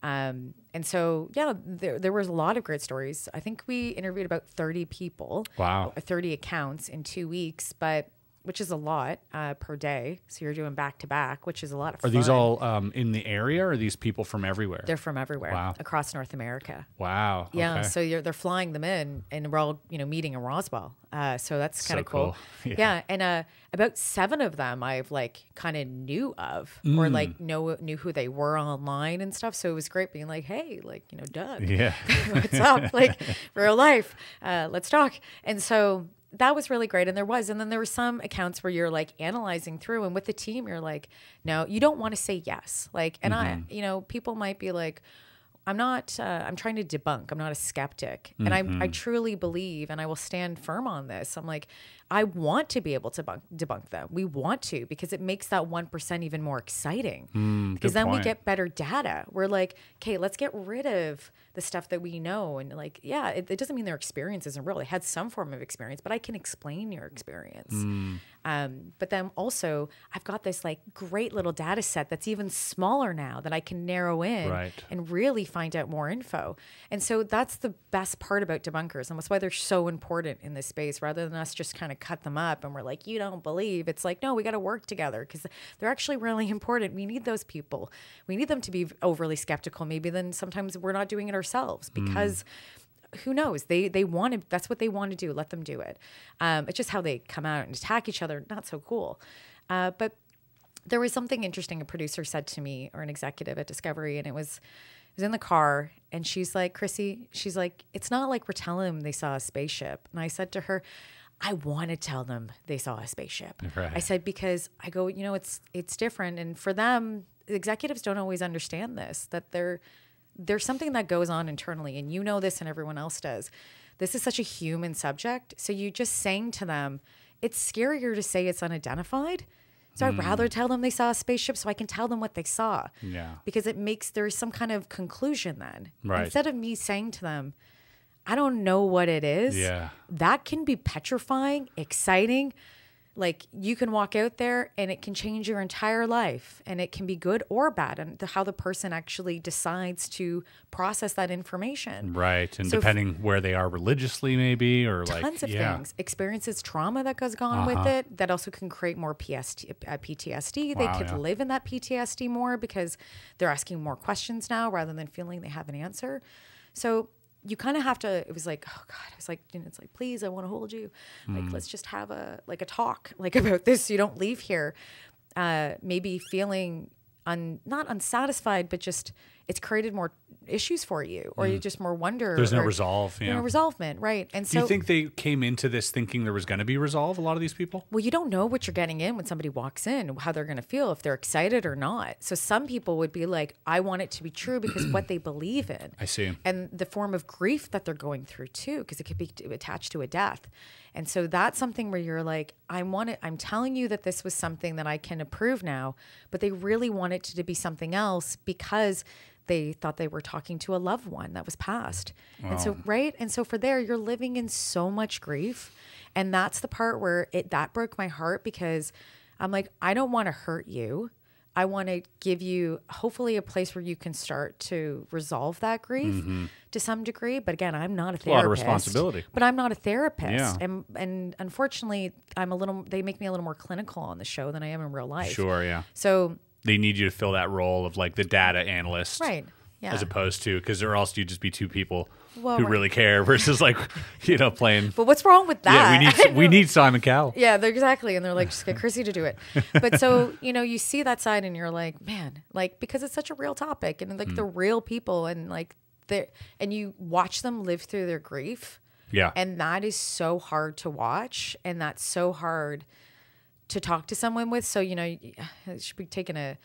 And so, yeah, there was a lot of great stories. I think we interviewed about 30 people. Wow. 30 accounts in 2 weeks, which is a lot per day. So you're doing back to back, which is a lot of fun. Are these all in the area, or are these people from everywhere? They're from everywhere. Wow. Across North America. Wow. Yeah. Okay. So they're flying them in, and we're all, you know, meeting in Roswell. So that's kind of cool. Yeah. And about 7 of them I've like kind of knew of or like knew who they were online and stuff. So it was great being like, hey, like, you know, Doug, Yeah. what's up? Like real life. Let's talk. And so that was really great. And then there were some accounts where you're like analyzing through, and with the team, you're like, no, you don't want to say yes. Like, and you know, people might be like, I'm trying to debunk. I'm not a skeptic. And I truly believe, and I will stand firm on this. I'm like, I want to be able to debunk them. We want to, because it makes that 1% even more exciting. Because then we get better data. We're like, okay, let's get rid of the stuff that we know. And like, yeah, it doesn't mean their experience isn't real. They had some form of experience, but I can explain your experience. But then also, I've got this like great little data set that's even smaller now that I can narrow in and really find out more info. And so that's the best part about debunkers. And that's why they're so important in this space, rather than us just kind of cut them up and we're like, you don't believe. It's like, no, we got to work together, because they're actually really important. We need those people. We need them to be overly skeptical. Maybe then sometimes we're not doing it ourselves, because who knows? They want to, that's what they want to do. Let them do it. It's just how they come out and attack each other. Not so cool. But there was something interesting a producer said to me, or an executive at Discovery, and it was in the car, and she's like, Chrissy, she's like, it's not like we're telling them they saw a spaceship. And I said to her, I want to tell them they saw a spaceship. Right. I said, because I go, you know, it's different. And for them, the executives don't always understand this, that there's something that goes on internally, and you know this and everyone else does. This is such a human subject. So you just saying to them, it's scarier to say it's unidentified. So I'd rather tell them they saw a spaceship so I can tell them what they saw. Yeah. Because there's some kind of conclusion then. Right. Instead of me saying to them, I don't know what it is. Yeah. That can be petrifying, exciting. Like, you can walk out there and it can change your entire life, and it can be good or bad, and how the person actually decides to process that information. Right. And so depending where they are religiously, maybe, or like tons of things. Experiences trauma that goes on with it, that also can create more PTSD. They could live in that PTSD more because they're asking more questions now rather than feeling they have an answer. So you kind of have to, it was like, oh God, I was like, you know, it's like, please, I want to hold you. Like, let's just have a talk like about this. So you don't leave here maybe feeling not unsatisfied, but just it's created more issues for you, or you just more wonder. There's no resolve. No resolvement, right? And so, do you think they came into this thinking there was going to be resolve? A lot of these people. Well, you don't know what you're getting in when somebody walks in, how they're going to feel, if they're excited or not. So some people would be like, I want it to be true because what they believe in. I see. And the form of grief that they're going through too, because it could be attached to a death. And so that's something where you're like, I'm telling you that this was something that I can approve now, but they really want it to be something else because they thought they were talking to a loved one that was passed. Wow. And so, right. And so for there, you're living in so much grief. And that's the part where that broke my heart, because I'm like, I don't want to hurt you. I want to give you hopefully a place where you can start to resolve that grief to some degree. But again, I'm not a therapist. A lot of responsibility. But I'm not a therapist. Yeah. And unfortunately, they make me a little more clinical on the show than I am in real life. Sure, yeah. So they need you to fill that role of like the data analyst. Right. Yeah. As opposed to, because or else you'd just be two people Well, who right. really care versus like, you know, playing. But what's wrong with that? Yeah, we need Simon Cowell. Yeah, exactly. And they're like, just get Chrissy to do it. But so, you know, you see that side and you're like, man, like, because it's such a real topic and like the real people and like and you watch them live through their grief. Yeah. And that is so hard to watch. And that's so hard to talk to someone with. So, you know, you should be taking a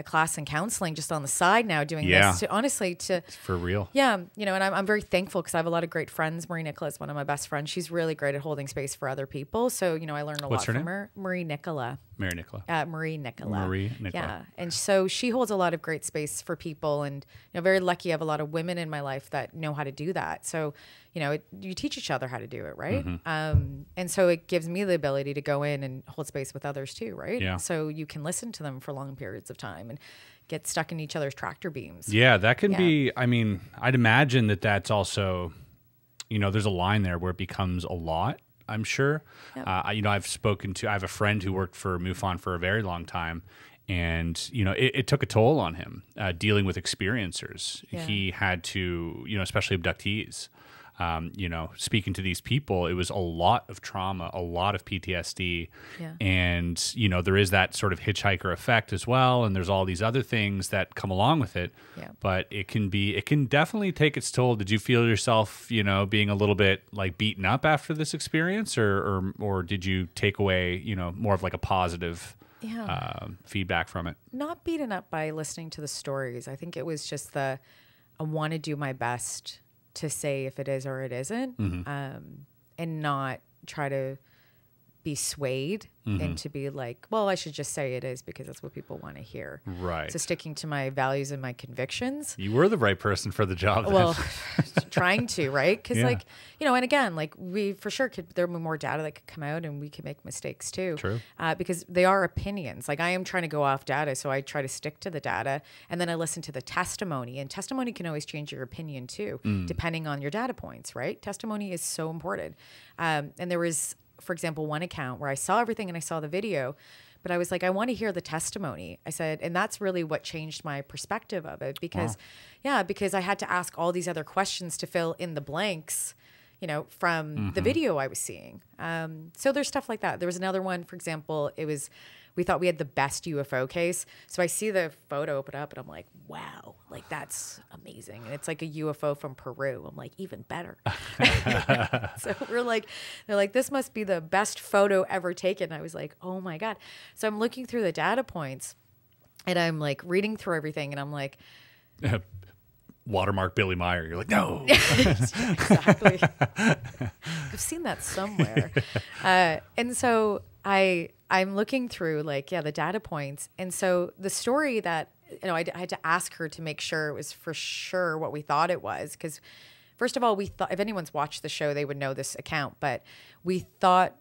class in counseling just on the side now doing this to honestly to For real. yeah, you know, and I'm very thankful because I have a lot of great friends. Marie Nicola is one of my best friends. She's really great at holding space for other people. So, you know, I learned a What's lot her from name? her. Marie Nicola. Mary Nicola. Marie Nicola. Marie Nicola. Yeah. And so she holds a lot of great space for people. And, you know, very lucky I have a lot of women in my life that know how to do that. So, you know, you teach each other how to do it, right? And so it gives me the ability to go in and hold space with others too, right? Yeah. So you can listen to them for long periods of time and get stuck in each other's tractor beams. Yeah, that can Yeah. be, I mean, I'd imagine that that's also, you know, there's a line there where it becomes a lot, I'm sure. Yep. You know, I have a friend who worked for MUFON for a very long time. And, you know, it took a toll on him dealing with experiencers. Yeah. He had to, you know, especially abductees, you know, speaking to these people, it was a lot of trauma, a lot of PTSD. Yeah. And, you know, there is that sort of hitchhiker effect as well. And there's all these other things that come along with it. Yeah. But it can definitely take its toll. Did you feel yourself, you know, being a little bit like beaten up after this experience or did you take away, you know, more of like a positive feedback from it? Not beaten up by listening to the stories. I think it was just I want to do my best to say if it is or it isn't, and not try to be swayed into be like, well, I should just say it is because that's what people want to hear. Right. So sticking to my values and my convictions. You were the right person for the job then. Well, trying to, right? Because, Yeah. like, you know, and again, like, we for sure there were more data that could come out and we could make mistakes too. True. Because they are opinions. Like, I am trying to go off data, so I try to stick to the data and then I listen to the testimony. And testimony can always change your opinion too, depending on your data points, right? Testimony is so important. And there was, for example, one account where I saw everything and I saw the video, but I was like, I want to hear the testimony. I said, and that's really what changed my perspective of it because, because I had to ask all these other questions to fill in the blanks, you know, from the video I was seeing. So there's stuff like that. There was another one, for example, we thought we had the best UFO case. So I see the photo open up and I'm like, wow, like that's amazing. And it's like a UFO from Peru. I'm like, even better. So they're like, this must be the best photo ever taken. I was like, oh my God. So I'm looking through the data points and I'm like reading through everything and I'm like, Watermark Billy Meyer. You're like, no. exactly. I've seen that somewhere. And so I'm looking through the data points. And so the story that, you know, I had to ask her to make sure it was for sure what we thought it was. Because first of all, we thought if anyone's watched the show, they would know this account. But we thought,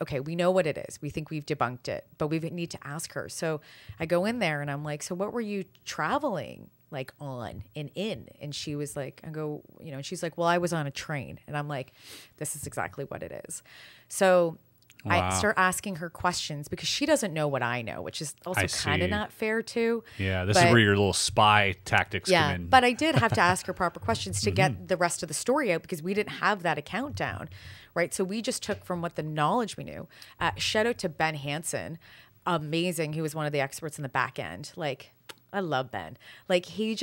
okay, we know what it is. We think we've debunked it, but we need to ask her. So I go in there and I'm like, so what were you traveling like on and in? And she was like, I go, you know, and she's like, well, I was on a train. And I'm like, this is exactly what it is. So I start asking her questions because she doesn't know what I know, which is also kind of not fair too. Yeah, this is where your little spy tactics come in. But I did have to ask her proper questions to get the rest of the story out because we didn't have that account down, right? So we just took from what the knowledge we knew. Shout out to Ben Hansen, amazing. He was one of the experts in the back end. Like, I love Ben. Like, he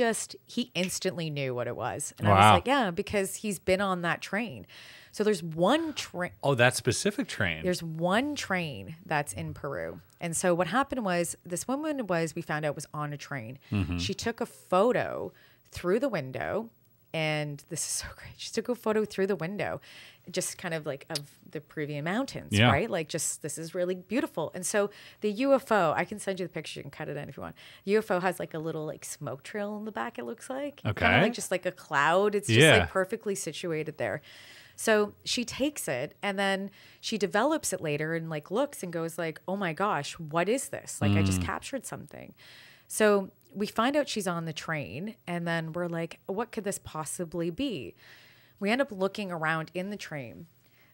instantly knew what it was. And I was like, yeah, because he's been on that train. So there's one train. Oh, that specific train. There's one train that's in Peru. And so what happened was this woman we found out was on a train. She took a photo through the window. And this is so great. She took a photo through the window, just kind of like of the Peruvian mountains, right? Like just, this is really beautiful. And so the UFO, I can send you the picture. You can cut it in if you want. UFO has like a little like smoke trail in the back, it looks like. Okay. Kind of like just like a cloud. It's just like perfectly situated there. So she takes it and then she develops it later and like looks and goes like, oh my gosh, what is this? Like I just captured something. So we find out she's on the train and then we're like, what could this possibly be? We end up looking around in the train.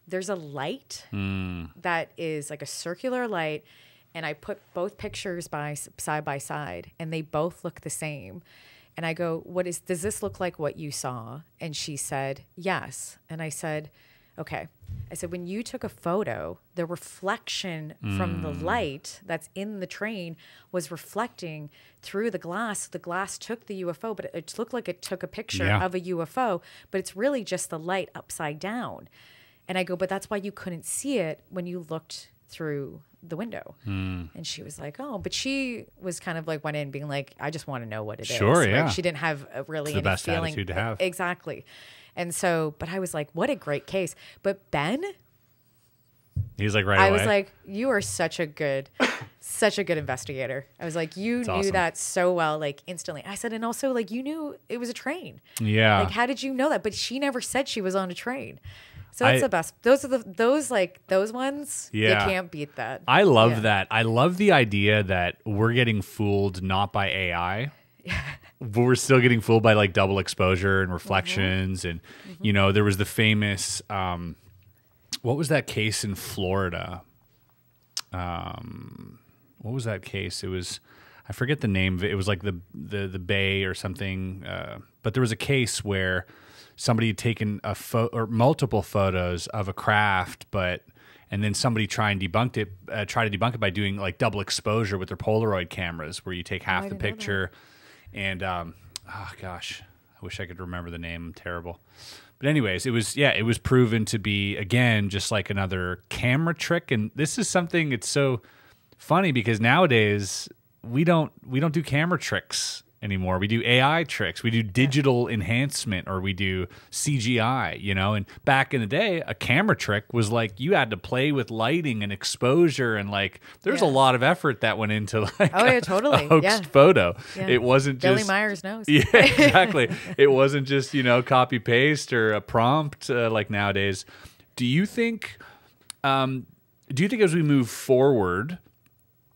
There's a light that is like a circular light. And I put both pictures side by side and they both look the same. And I go, does this look like what you saw? And she said, yes. And I said, okay. I said, when you took a photo, the reflection from the light that's in the train was reflecting through the glass. The glass took the UFO, but it looked like it took a picture of a UFO, but it's really just the light upside down. And I go, but that's why you couldn't see it when you looked through the window. And she was like, oh, but she was kind of like went in being like, I just want to know what it is. Sure, yeah. Right? She didn't have really It's the any best feeling. attitude to have. Exactly. And so, but I was like, what a great case. But Ben, He's like right I away. was like, you are such a good investigator. I was like, you knew awesome. that so well, like instantly. I said, and also like, you knew it was a train. yeah. Like, how did you know that? But she never said she was on a train. So that's the best. Those are those ones. Yeah. You can't beat that. I love that. I love the idea that we're getting fooled not by AI. But we're still getting fooled by like double exposure and reflections. And, you know, there was the famous, what was that case in Florida? What was that case? It was, I forget the name of it. It was like the Bay or something. But there was a case where somebody had taken or multiple photos of a craft, and then somebody try to debunk it by doing like double exposure with their Polaroid cameras, where you take half the picture. And oh gosh, I wish I could remember the name. I'm terrible. But anyways, it was proven to be, again, just like another camera trick. And this is something, it's so funny because nowadays we don't do camera tricks anymore. We do AI tricks. We do digital enhancement, or we do CGI, you know. And back in the day, a camera trick was like you had to play with lighting and exposure, and like there's a lot of effort that went into like totally. a hoaxed photo. Yeah. It wasn't just Billy Myers knows. Yeah, exactly. It wasn't just, you know, copy paste or a prompt like nowadays. Do you think as we move forward,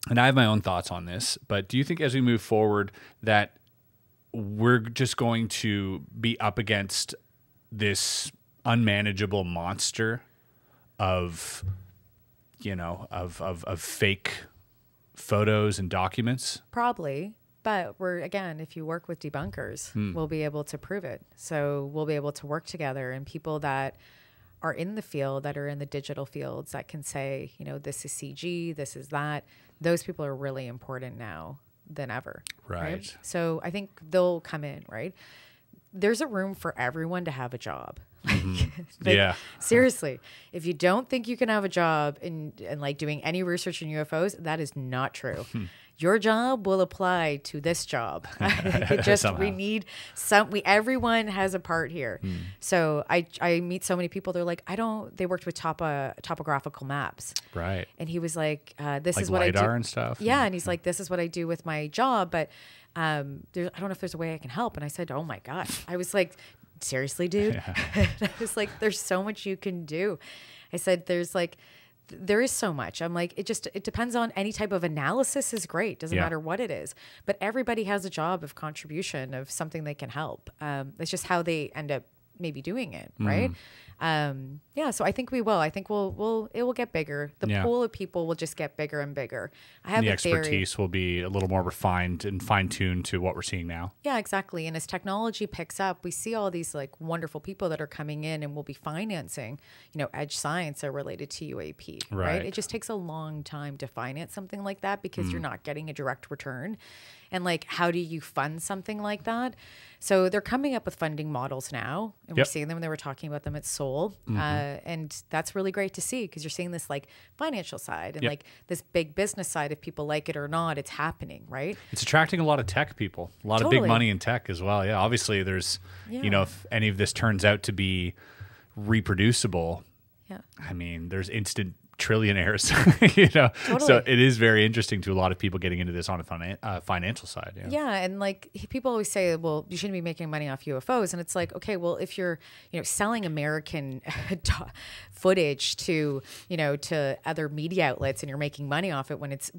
and I have my own thoughts on this, but do you think as we move forward that we're just going to be up against this unmanageable monster of, you know, of fake photos and documents? Probably. But if you work with debunkers, we'll be able to prove it. So we'll be able to work together, and people that are in the field, that are in the digital fields, that can say, you know, this is CG, this is that. Those people are really important now than ever. Right. So I think they'll come in, right? There's a room for everyone to have a job. Yeah. Seriously, if you don't think you can have a job in like doing any research in UFOs, that is not true. Your job will apply to this job. Everyone has a part here. So I meet so many people. They're like, they worked with topographical maps. Right. And he was like, this like is what I do. LiDAR and stuff. Yeah. And he's like, this is what I do with my job, but I don't know if there's a way I can help. And I said, oh my gosh. I was like, seriously, dude? Yeah. I was like, there's so much you can do. I said, there is so much. I'm like, it depends on any type of analysis is great. Doesn't matter what it is, but everybody has a job of contribution of something they can help. It's just how they end up maybe doing it. Right. So I think we will. I think it will get bigger. The pool of people will just get bigger and bigger. I have the a theory. expertise will be a little more refined and fine-tuned to what we're seeing now. Yeah, exactly. And as technology picks up, we see all these like wonderful people that are coming in and will be financing, you know, edge science are related to UAP, right? It just takes a long time to finance something like that because you're not getting a direct return. And like, how do you fund something like that? So they're coming up with funding models now, and we're seeing them. They were talking about them at Seoul, and that's really great to see because you're seeing this like financial side and like this big business side. If people like it or not, it's happening, right? It's attracting a lot of tech people, a lot of big money in tech as well. Yeah, obviously there's, you know, if any of this turns out to be reproducible, I mean, there's instant trillionaires, you know. So it is very interesting to a lot of people getting into this on a financial side. Yeah, and like people always say, well, you shouldn't be making money off UFOs, and it's like, okay, well, if you're, you know, selling American footage to, you know, to other media outlets and you're making money off it when it's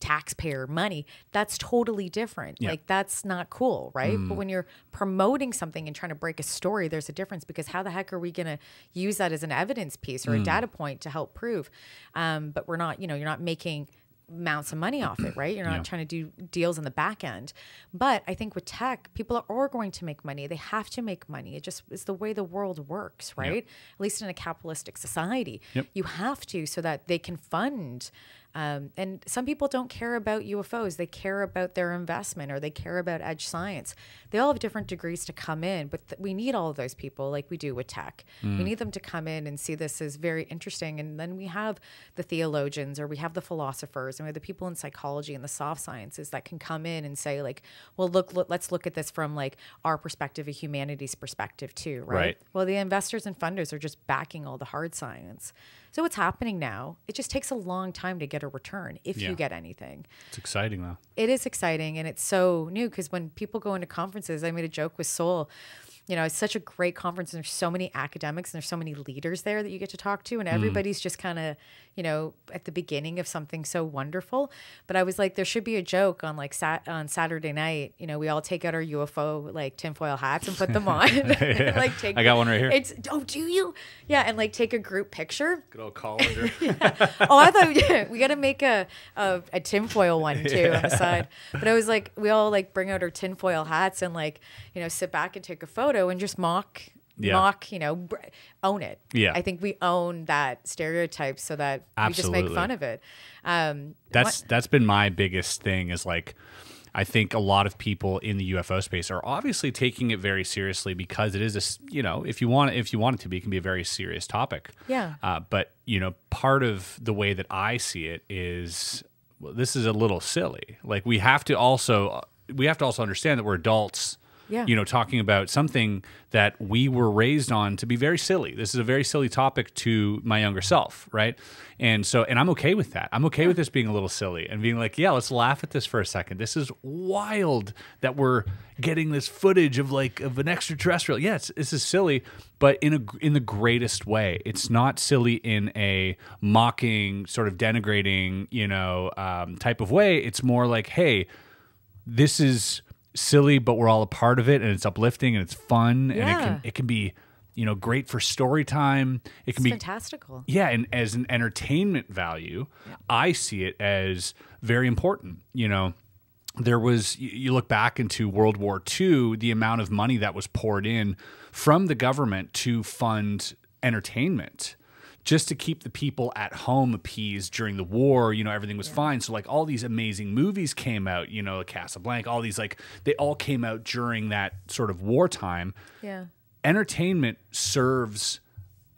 taxpayer money, that's totally different. Like that's not cool, right? But when you're promoting something and trying to break a story, there's a difference, because how the heck are we going to use that as an evidence piece or a data point to help prove? But we're not, you know, you're not making amounts of money off it, right? You're not trying to do deals in the back end. But I think with tech, people are going to make money. They have to make money. It's the way the world works, right? At least in a capitalistic society. You have to, so that they can fund. And some people don't care about UFOs. They care about their investment, or they care about edge science. They all have different degrees to come in, but we need all of those people like we do with tech. We need them to come in and see this as very interesting. And then we have the theologians, or we have the philosophers, and we have the people in psychology and the soft sciences that can come in and say, like, well, look, let's look at this from like our perspective, a humanities perspective too, right? Well, the investors and funders are just backing all the hard science. So what's happening now, it just takes a long time to get a return, if you get anything. It's exciting, though. It is exciting, and it's so new, because when people go into conferences, I made a joke with Soul. You know, it's such a great conference, and there's so many academics and there's so many leaders there that you get to talk to, and everybody's just kind of, you know, at the beginning of something so wonderful. But I was like, there should be a joke on like on Saturday night, you know, we all take out our UFO like tinfoil hats and put them on. Like take, I got one right here. Do you? Yeah, and like take a group picture. Good old colander. Oh, I thought we got to make a tinfoil one too on the side. But I was like, we all like bring out our tinfoil hats and like, you know, sit back and take a photo and just mock, you know, own it. Yeah. I think we own that stereotype, so that we just make fun of it. That's been my biggest thing, is like, I think a lot of people in the UFO space are obviously taking it very seriously, because it is a, you know, if you want it to be, it can be a very serious topic. Yeah. But, you know, part of the way that I see it is, well, this is a little silly. Like, we have to also understand that we're adults. Yeah. You know, talking about something that we were raised on to be very silly. This is a very silly topic to my younger self, right? And I'm okay with that. I'm okay with this being a little silly and being like, yeah, let's laugh at this for a second. This is wild that we're getting this footage of an extraterrestrial. Yeah, this is silly, but in the greatest way. It's not silly in a mocking, sort of denigrating, you know, type of way. It's more like, hey, this is silly, but we're all a part of it, and it's uplifting and it's fun, and it can be, you know, great for story time. It's fantastical. Yeah, and as an entertainment value, I see it as very important. You know, there was, you look back into World War II, the amount of money that was poured in from the government to fund entertainment, just to keep the people at home appeased during the war. You know, everything was fine. So like all these amazing movies came out, you know, Casablanca, all these, like, they all came out during that sort of wartime. Yeah. Entertainment serves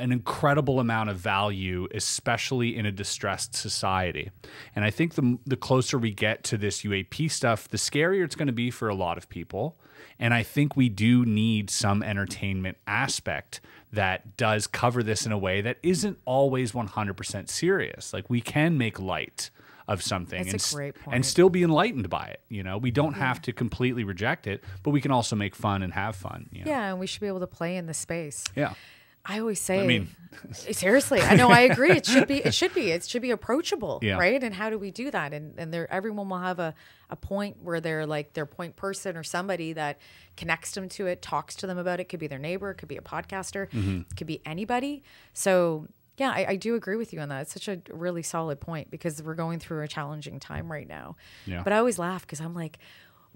an incredible amount of value, especially in a distressed society. And I think the closer we get to this UAP stuff, the scarier it's going to be for a lot of people. And I think we do need some entertainment aspect that does cover this in a way that isn't always 100% serious. Like, we can make light of something and still be enlightened by it. You know, we don't have to completely reject it, but we can also make fun and have fun. You know? Yeah, and we should be able to play in the space. Yeah. I always say, I mean, seriously, I know, I agree. It should be approachable, right? And how do we do that? And everyone will have a point where they're like their point person or somebody that connects them to it, talks to them about it. Could be their neighbor, it could be a podcaster, it could be anybody. So yeah, I do agree with you on that. It's such a really solid point, because we're going through a challenging time right now. Yeah. But I always laugh, because I'm like,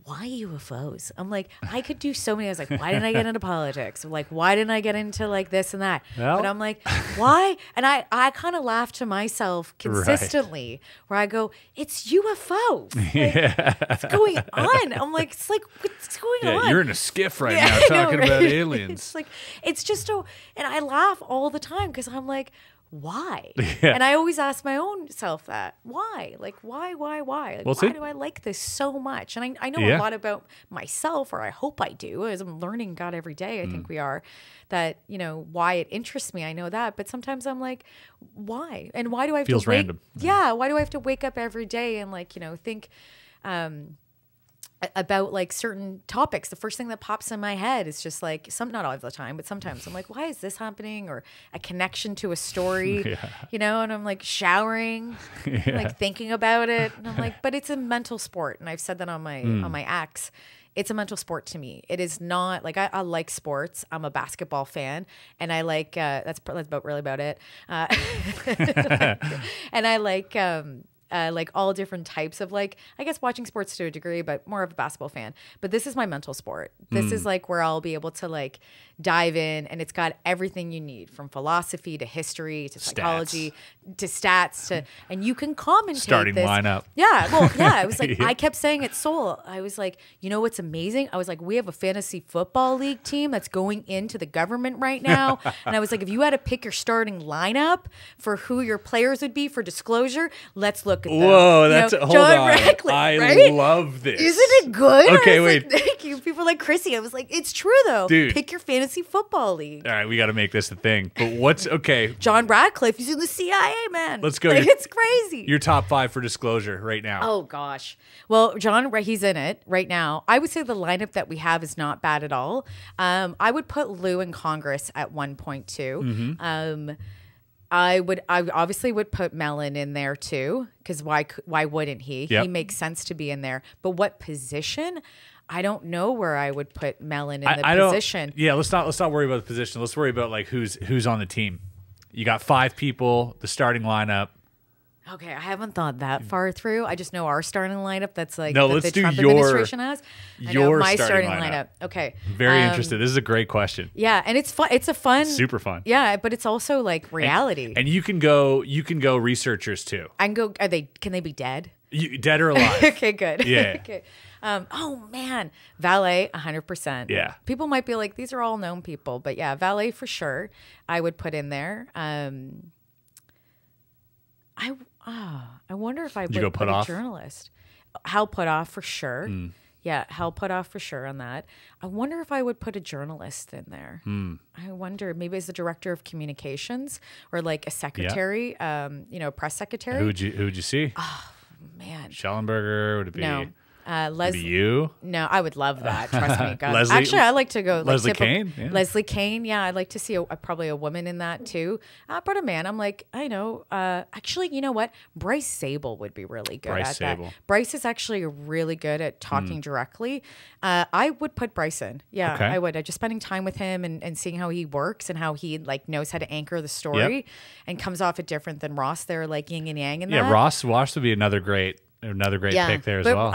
why UFOs? I'm like, I could do so many. I was like, why didn't I get into politics? I'm like, why didn't I get into like this and that? Well. But I'm like, why? And I kind of laugh to myself consistently, where I go, it's UFOs. Like, what's going on? I'm like, it's like, what's going on? You're in a SCIF right now talking about aliens. It's like, it's just and I laugh all the time, because I'm like, why? And I always ask my own self that. Why? Like, why? Like, why do I like this so much? And I know a lot about myself, or I hope I do, as I'm learning God every day. I think we are, that, you know, why it interests me. I know that. But sometimes I'm like, why? And why do I have Feels to wake, random. Yeah. Why do I have to wake up every day and, like, you know, think about like certain topics? The first thing that pops in my head is just like, not all the time, but sometimes I'm like, why is this happening? Or a connection to a story, you know, and I'm like showering, like thinking about it. And I'm like, but it's a mental sport. And I've said that on my X. It's a mental sport to me. It is not like, I like sports. I'm a basketball fan, and I like, that's really about it. And I like, like all different types of like, I guess watching sports to a degree, but more of a basketball fan. But this is my mental sport. This is like where I'll be able to like dive in, and it's got everything you need from philosophy to history to psychology to stats to, and you can commentate Starting this. lineup. Yeah. Well, yeah. I was like, I kept saying it, Soul. I was like, you know what's amazing? I was like, we have a fantasy football league team that's going into the government right now. And I was like, if you had to pick your starting lineup for who your players would be for disclosure, let's look at them. Whoa, You that's know, hold John on. Radcliffe, I right? love this. Isn't it good? Okay, I was wait. like, thank you. People like Chrissy. I was like, it's true though. Dude. Pick your fantasy football league. All right, we got to make this a thing. But what's okay? John Radcliffe, he's in the CIA, man. Let's go. Like, Your- it's crazy. Your top 5 for disclosure right now. Oh gosh. Well, John, he's in it right now. I would say the lineup that we have is not bad at all. I would put Lou in Congress at 1.2. I obviously would put Mellon in there too, because why wouldn't he? Yep. He makes sense to be in there. But what position? I don't know where I would put Mellon in the position. Yeah, let's not worry about the position. Let's worry about like who's on the team. You got 5 people, the starting lineup. Okay, I haven't thought that far through. I just know our starting lineup. That's like No, that let's the do Trump your- administration has. I know your my starting starting lineup. Okay, Very interested. This is a great question. Yeah, and it's fun. It's a fun, Super fun. Yeah, but it's also like reality. And you can go researchers too. I can go. Can they be dead? Dead or alive. Okay, good. Yeah. Okay. Oh man, Valet, 100%. Yeah. People might be like, these are all known people, but yeah, Valet for sure. I would put in there. I wonder if I would go put Puthoff? a journalist. Hal Puthoff for sure. Yeah, Hal Puthoff for sure on that. I wonder if I would put a journalist in there. I wonder maybe as the director of communications or like a secretary, press secretary. Who would you see? Man, Schellenberger? Would it be? no. Would it Leslie. be you? No, I would love that. Trust me. God. Leslie- Actually, I like to go. Like, Leslie Kane? Yeah. Leslie Kane. Yeah, I'd like to see probably a woman in that too. But a man. I'm like, I know. Actually, you know what? Bryce Sable would be really good Bryce at Sable. that. Bryce is actually really good at talking directly. I would put Bryce in. Yeah, Okay. I would. Just spending time with him and seeing how he works and how he like knows how to anchor the story and comes off it different than Ross. They're like yin and yang in that. Yeah, Ross Wash would be another great pick there as but well.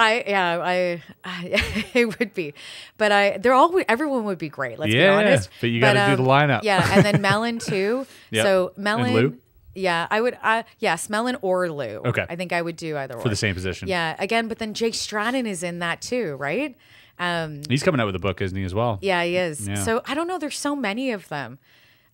It would be, but everyone would be great. Let's be Yeah, honest. but you gotta do the lineup. Yeah, and then Mellon too. Yep. So And Mellon, Lou? yeah, I would. Yes, Mellon or Lou. Okay. I think I would do either for or. the same position. Yeah, again, but then Jake Stratton is in that too, right? He's coming out with a book, isn't he, as well? Yeah, he is. Yeah. So I don't know. There's so many of them,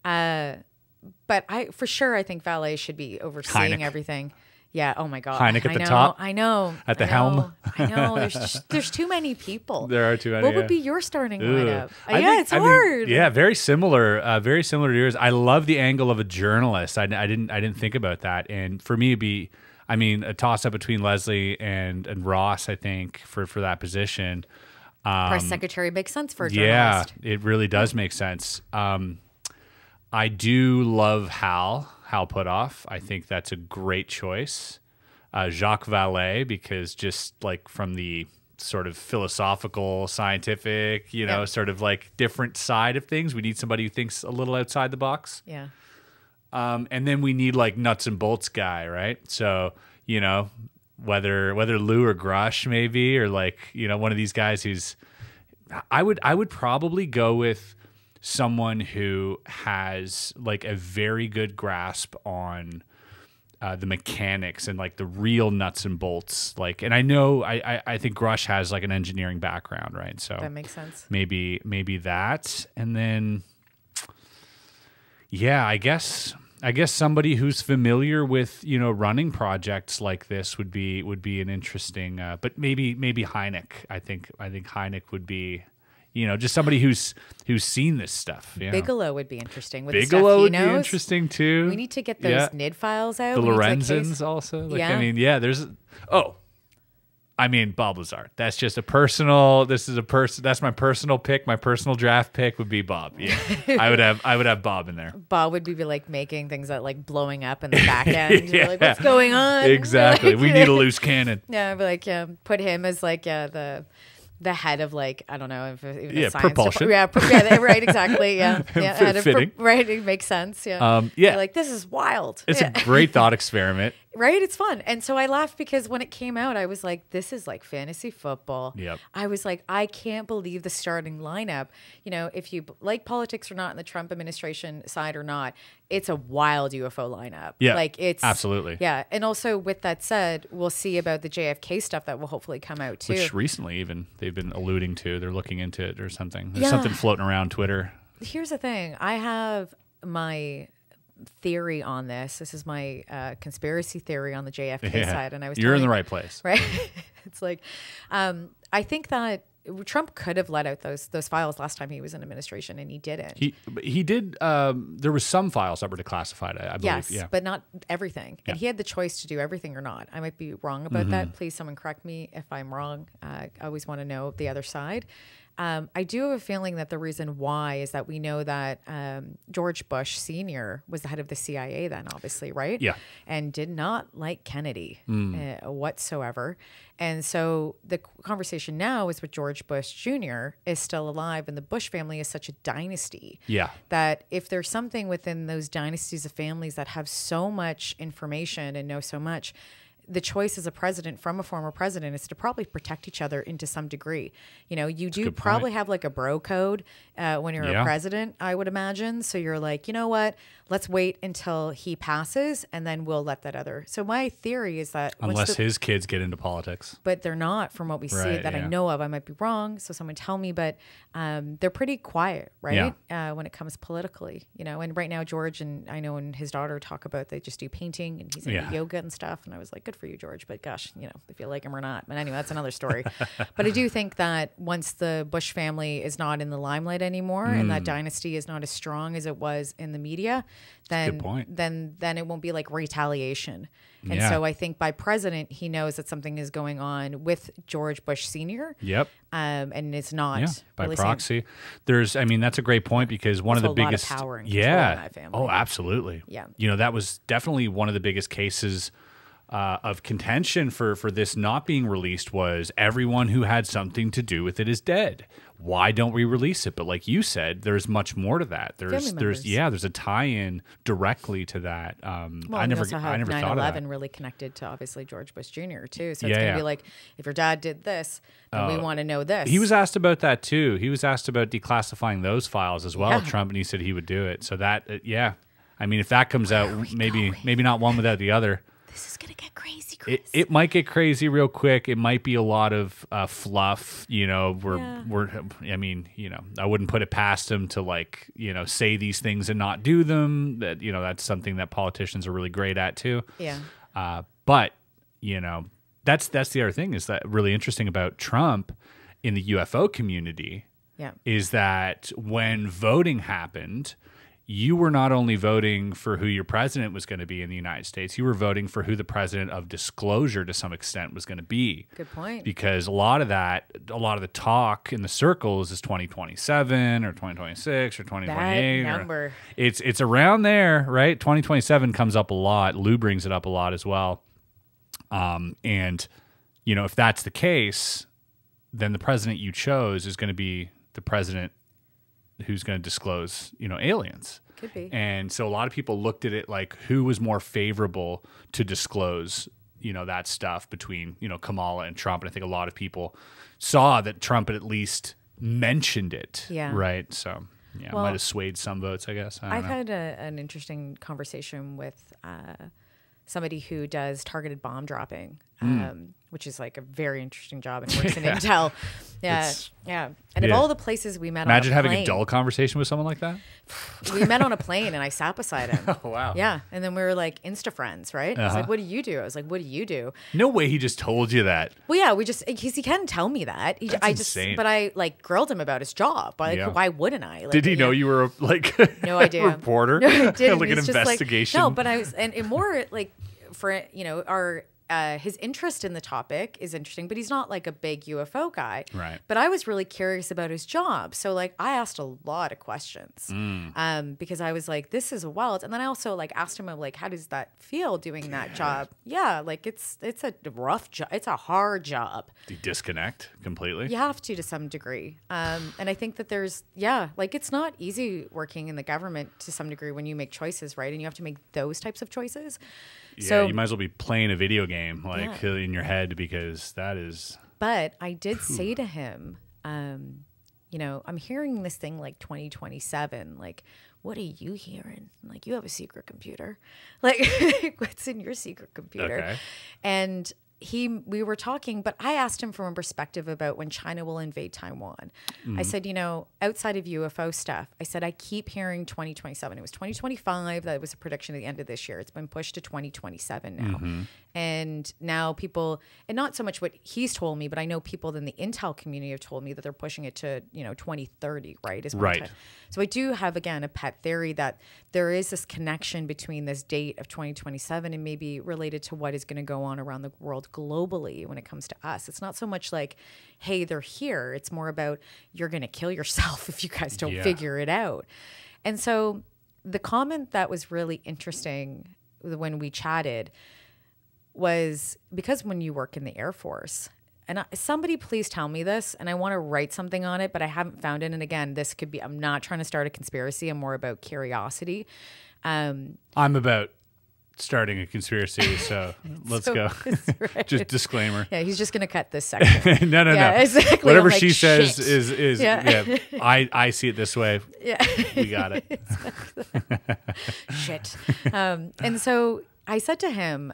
but I think Valet should be overseeing Hynek. everything. Yeah. Oh my God. Hynek at I the know, top? I know. At the I helm? know, I know. There's too many people. There are too many. What yeah. would be your starting Ugh. lineup? I Yeah, think- it's I mean, hard. yeah, very similar to yours. I love the angle of a journalist. I didn't think about that. And for me, it'd be, a toss up between Leslie and Ross. I think for that position. Press secretary makes sense for a Yeah, journalist. it really does make sense. I do love Hal Puthoff. I think that's a great choice. Jacques Vallée, because just like from the sort of philosophical, scientific, sort of like different side of things, we need somebody who thinks a little outside the box. Yeah. And then we need like nuts and bolts guy, right? So, whether Lou or Grush maybe, or like, one of these guys who's, I would probably go with someone who has like a very good grasp on the mechanics and like the real nuts and bolts. Like, and I know, I think Grush has like an engineering background, right? So That makes sense. maybe that. And then, yeah, I guess somebody who's familiar with, running projects like this would be an interesting, but maybe Hynek. I think Hynek would be, just somebody who's seen this stuff. Bigelow would be interesting. With Bigelow the stuff he would be knows. interesting too. We need to get those NID files out. The We need to, like, Lorenzens also. Like, Yeah. there's Bob Lazar. That's just a personal. That's my personal pick. My personal draft pick would be Bob. Yeah, I would have Bob in there. Bob would be like making things that like blowing up in the back end. You're like, what's going on? Exactly. Like, We need a loose cannon. Yeah, I'd be like, put him as like the head of like, I don't know, if even a science propulsion. Right, exactly. Yeah, head of Fitting. right. It makes sense. Yeah, Yeah. You're like, this is wild. It's a great thought experiment. Right? It's fun. And so I laughed because when it came out, I was like, this is like fantasy football. Yep. I was like, I can't believe the starting lineup. You know, if you like politics or not in the Trump administration side or not, it's a wild UFO lineup. Yeah. Like it's absolutely. Yeah. And also with that said, we'll see about the JFK stuff that will hopefully come out too. Which recently even they've been alluding to. They're looking into it or something. There's something floating around Twitter. Here's the thing. I have my theory on this. This is my conspiracy theory on the JFK side, and I was You're in the telling- right place, right? It's like I think that Trump could have let out those files last time he was in administration, and he didn't. He did. There was some files that were declassified, I believe. Yes, Yeah. but not everything. Yeah. And he had the choice to do everything or not. I might be wrong about that. Please, someone correct me if I'm wrong. I always want to know the other side. I do have a feeling that the reason why is that we know that George Bush Sr. was the head of the CIA then, obviously, right? Yeah. And did not like Kennedy whatsoever. And so the conversation now is with George Bush Jr. is still alive, and the Bush family is such a dynasty. Yeah. That if there's something within those dynasties of families that have so much information and know so much, the choice as a president from a former president is to probably protect each other into some degree. You know, you do probably have like a bro code when you're a president, I would imagine. So you're like, you know what? Let's wait until he passes and then we'll let that other. So my theory is that unless his kids get into politics, but they're not from what we see that I know of. I might be wrong. So someone tell me, but they're pretty quiet, right? When it comes politically, you know, and right now George and I know and his daughter talk about, they just do painting and he's into yoga and stuff. And I was like, good for you, George. But gosh, you know, if you like him or not. But anyway, that's another story. But I do think that once the Bush family is not in the limelight anymore and that dynasty is not as strong as it was in the media, then it won't be like retaliation. And so I think by president, he knows that something is going on with George Bush Sr. Yep. And it's not by really proxy. I mean, that's a great point because one of the biggest power and control in that family. Oh, absolutely. Yeah. You know, that was definitely one of the biggest cases of contention for this not being released was everyone who had something to do with it is dead. Why don't we release it? But like you said, there's much more to that. There's a tie-in directly to that. I never thought of that. Really connected to obviously George Bush Jr. too. So it's gonna be like, if your dad did this, then we want to know this. He was asked about that too. He was asked about declassifying those files as well, Trump, and he said he would do it. So that, I mean, if that comes out, maybe not one without the other. This is gonna get crazy, Chris. It might get crazy real quick. It might be a lot of fluff. You know, I mean, you know, I wouldn't put it past him to like, you know, say these things and not do them. That, you know, that's something that politicians are really great at too. Yeah. But you know, that's the other thing is that really interesting about Trump in the UFO community. Yeah. Is that when voting happened, you were not only voting for who your president was going to be in the United States, you were voting for who the president of disclosure to some extent was going to be. Good point. Because a lot of the talk in the circles is 2027 or 2026 or 2028. That number. It's around there, right? 2027 comes up a lot. Lou brings it up a lot as well. And, you know, if that's the case, then the president you chose is going to be the president who's going to disclose, you know, aliens. Could be. And so a lot of people looked at it like who was more favorable to disclose, you know, that stuff between, you know, Kamala and Trump. And I think a lot of people saw that Trump had at least mentioned it. Yeah. Right. So, yeah, Well, might have swayed some votes, I guess. I've had an interesting conversation with somebody who does targeted bomb dropping, which is like a very interesting job and works in intel. Yeah. And of all the places we met Imagine on a plane, having a dull conversation with someone like that. We met on a plane and I sat beside him. Oh, wow. Yeah. And then we were like Insta friends, right? I was like, what do you do? I was like, what do you do? No way he just told you that. Well, yeah, because he can tell me that. Insane. But I like grilled him about his job. Like, why wouldn't I? Like, Did he know you were like no idea. reporter? No, he didn't. Like an He's just investigation? Like, no, but I was, and more like for, you know, our, his interest in the topic is interesting, but he's not like a big UFO guy. Right. But I was really curious about his job. So like I asked a lot of questions because I was like, this is wild. And then I also like asked him like, how does that feel doing that job? Yeah. Like it's a rough job. It's a hard job. Do you disconnect completely? You have to some degree. And I think that there's, like it's not easy working in the government to some degree when you make choices, right? And you have to make those types of choices. So you might as well be playing a video game like in your head, because that is. But I did say to him, you know, I'm hearing this thing like 2027. Like, what are you hearing? Like, you have a secret computer. Like, what's in your secret computer? Okay. And we were talking, but I asked him from a perspective about when China will invade Taiwan. I said, you know, outside of UFO stuff, I said, I keep hearing 2027. It was 2025. That was a prediction at the end of this year. It's been pushed to 2027 now. And now people, and not so much what he's told me, but I know people in the intel community have told me that they're pushing it to, you know, 2030, right? So I do have, again, a pet theory that there is this connection between this date of 2027 and maybe related to what is going to go on around the world globally when it comes to us. It's not so much like, hey, they're here. It's more about you're going to kill yourself if you guys don't figure it out. And so the comment that was really interesting when we chatted was, because when you work in the Air Force, and somebody please tell me this, and I want to write something on it, but I haven't found it. And again, this could be, I'm not trying to start a conspiracy. I'm more about curiosity. I'm about starting a conspiracy, so let's go. Right. Just disclaimer. Yeah, he's just going to cut this section. No. Exactly. Whatever like, she says shit. is I see it this way. Yeah. We got it. Shit. And so I said to him,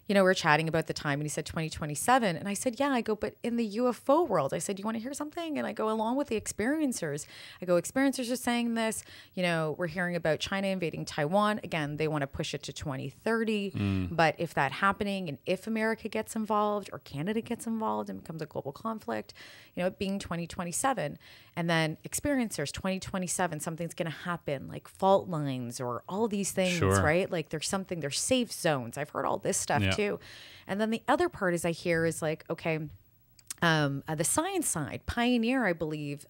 you know, we were chatting about the time, and he said 2027. And I said, yeah. I go, but in the UFO world, I said, you want to hear something? And I go, along with the experiencers, I go, experiencers are saying this. You know, we're hearing about China invading Taiwan. Again, they want to push it to 2030. But if that happening, and if America gets involved or Canada gets involved and becomes a global conflict, you know, it being 2027. And then experiencers, 2027, something's going to happen, like fault lines or all these things, right? Like there's safe zones. I've heard all this stuff too. And then the other part is I hear is like, okay, the science side, Pioneer, I believe,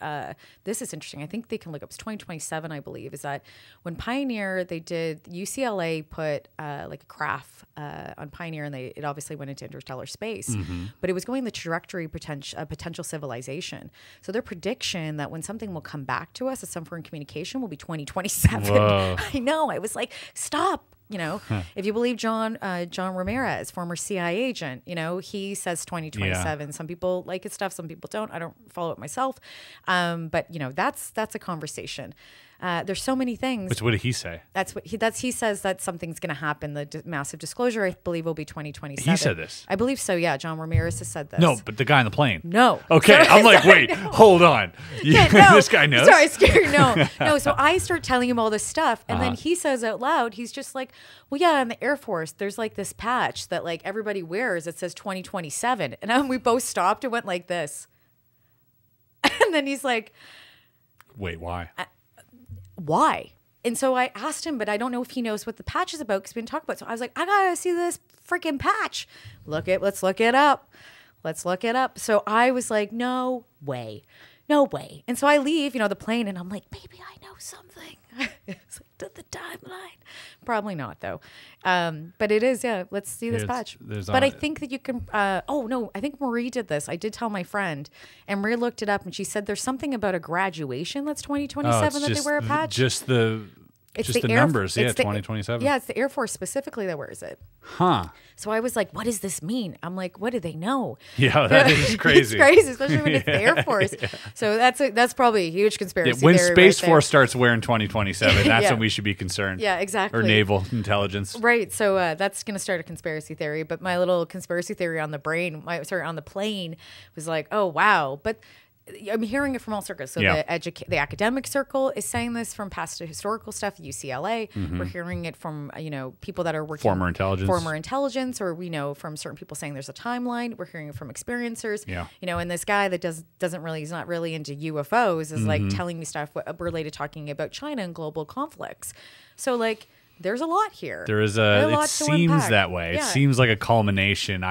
this is interesting. I think they can look up, it's 2027, I believe, is that when Pioneer, they did, UCLA put like a craft on Pioneer, and it obviously went into interstellar space, but it was going the trajectory potential civilization. So their prediction that when something will come back to us, as some foreign communication, will be 2027. Whoa. I know. I was like, stop. You know, if you believe John Ramirez, former CIA agent, you know, he says 2027. Yeah. Some people like his stuff, some people don't. I don't follow it myself. But you know, that's a conversation. There's so many things. But what did he say? He says that something's going to happen. The massive disclosure, I believe, will be 2027. He said this. I believe so. Yeah, John Ramirez has said this. No, but the guy on the plane. No. Okay, I'm like, wait, hold on. No. This guy knows. Sorry, scared. No. So I start telling him all this stuff, and then he says out loud, he's just like, well, yeah, in the Air Force, there's like this patch that like everybody wears. It says 2027, and we both stopped and went like this, and then he's like, wait, why? Why? And so I asked him, but I don't know if he knows what the patch is about because we didn't talk about it. So I was like, I gotta see this freaking patch. Let's look it up. So I was like, no way. And so I leave, the plane, and I'm like, baby, I know something. It's like the timeline. Probably not though. But it is, yeah. Let's see this patch. But I think that you can. Oh no, I think Marie did this. I did tell my friend, and Marie looked it up, and she said there's something about a graduation that's 2027 that they wear a patch. Just the numbers, 2027. Yeah, it's the Air Force specifically that wears it. Huh. So I was like, what does this mean? I'm like, what do they know? Yeah, that is crazy. It's crazy, especially when it's the Air Force. Yeah. So that's probably a huge conspiracy when theory Space right Force starts wearing 2027, that's yeah. when we should be concerned. Yeah, exactly. Or naval intelligence. Right. So that's going to start a conspiracy theory. But my little conspiracy theory on the on the plane was like, oh, wow. But I'm hearing it from all circles. So the academic circle is saying this from past historical stuff, UCLA. Mm-hmm. We're hearing it from, people that are working. Former intelligence. Or we know from certain people saying there's a timeline. We're hearing it from experiencers. Yeah. And this guy that he's not really into UFOs is like telling me stuff related, talking about China and global conflicts. So like, there's a lot here. There is it seems that way. Yeah. It seems like a culmination.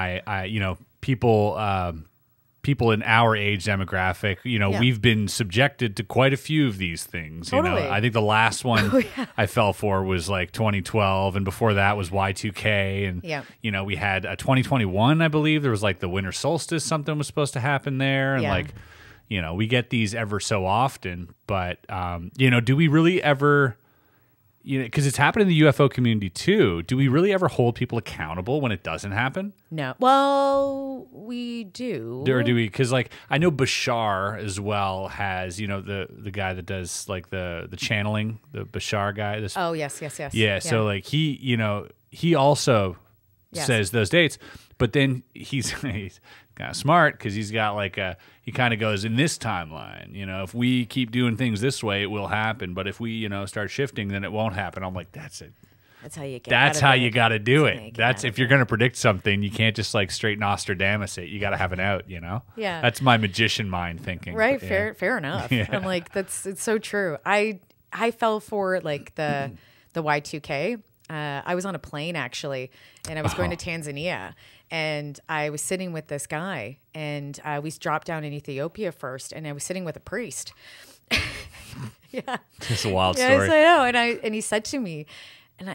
People in our age demographic, we've been subjected to quite a few of these things. Totally. I think the last one I fell for was like 2012, and before that was Y2K, and we had 2021. I believe there was like the winter solstice. Something was supposed to happen there, and we get these ever so often. But do we really ever you know, because it's happened in the UFO community too. Do we really ever hold people accountable when it doesn't happen? No. Well, we do. Or do we? Because like I know Bashar as well has, you know, the guy that does like the channeling, the Bashar guy. This, Oh yes. yeah. So like he, you know, he also says those dates, but then he's kind of smart because he's got like he kind of goes in this timeline, you know, if we keep doing things this way, it will happen. But if we, you know, start shifting, then it won't happen. I'm like, that's it. That's how you get. That's how you got to do it. That's if you're going to to predict something, you can't just like straight Nostradamus it. You got to have an out, you know? Yeah. That's my magician mind thinking. Right. But, yeah. Fair enough. Yeah. I'm like, it's so true. I fell for like the Y2K. I was on a plane actually, and I was going to Tanzania, and I was sitting with this guy, and we dropped down in Ethiopia first, and I was sitting with a priest. Yeah, It's a wild yes, story. I know. And he said to me,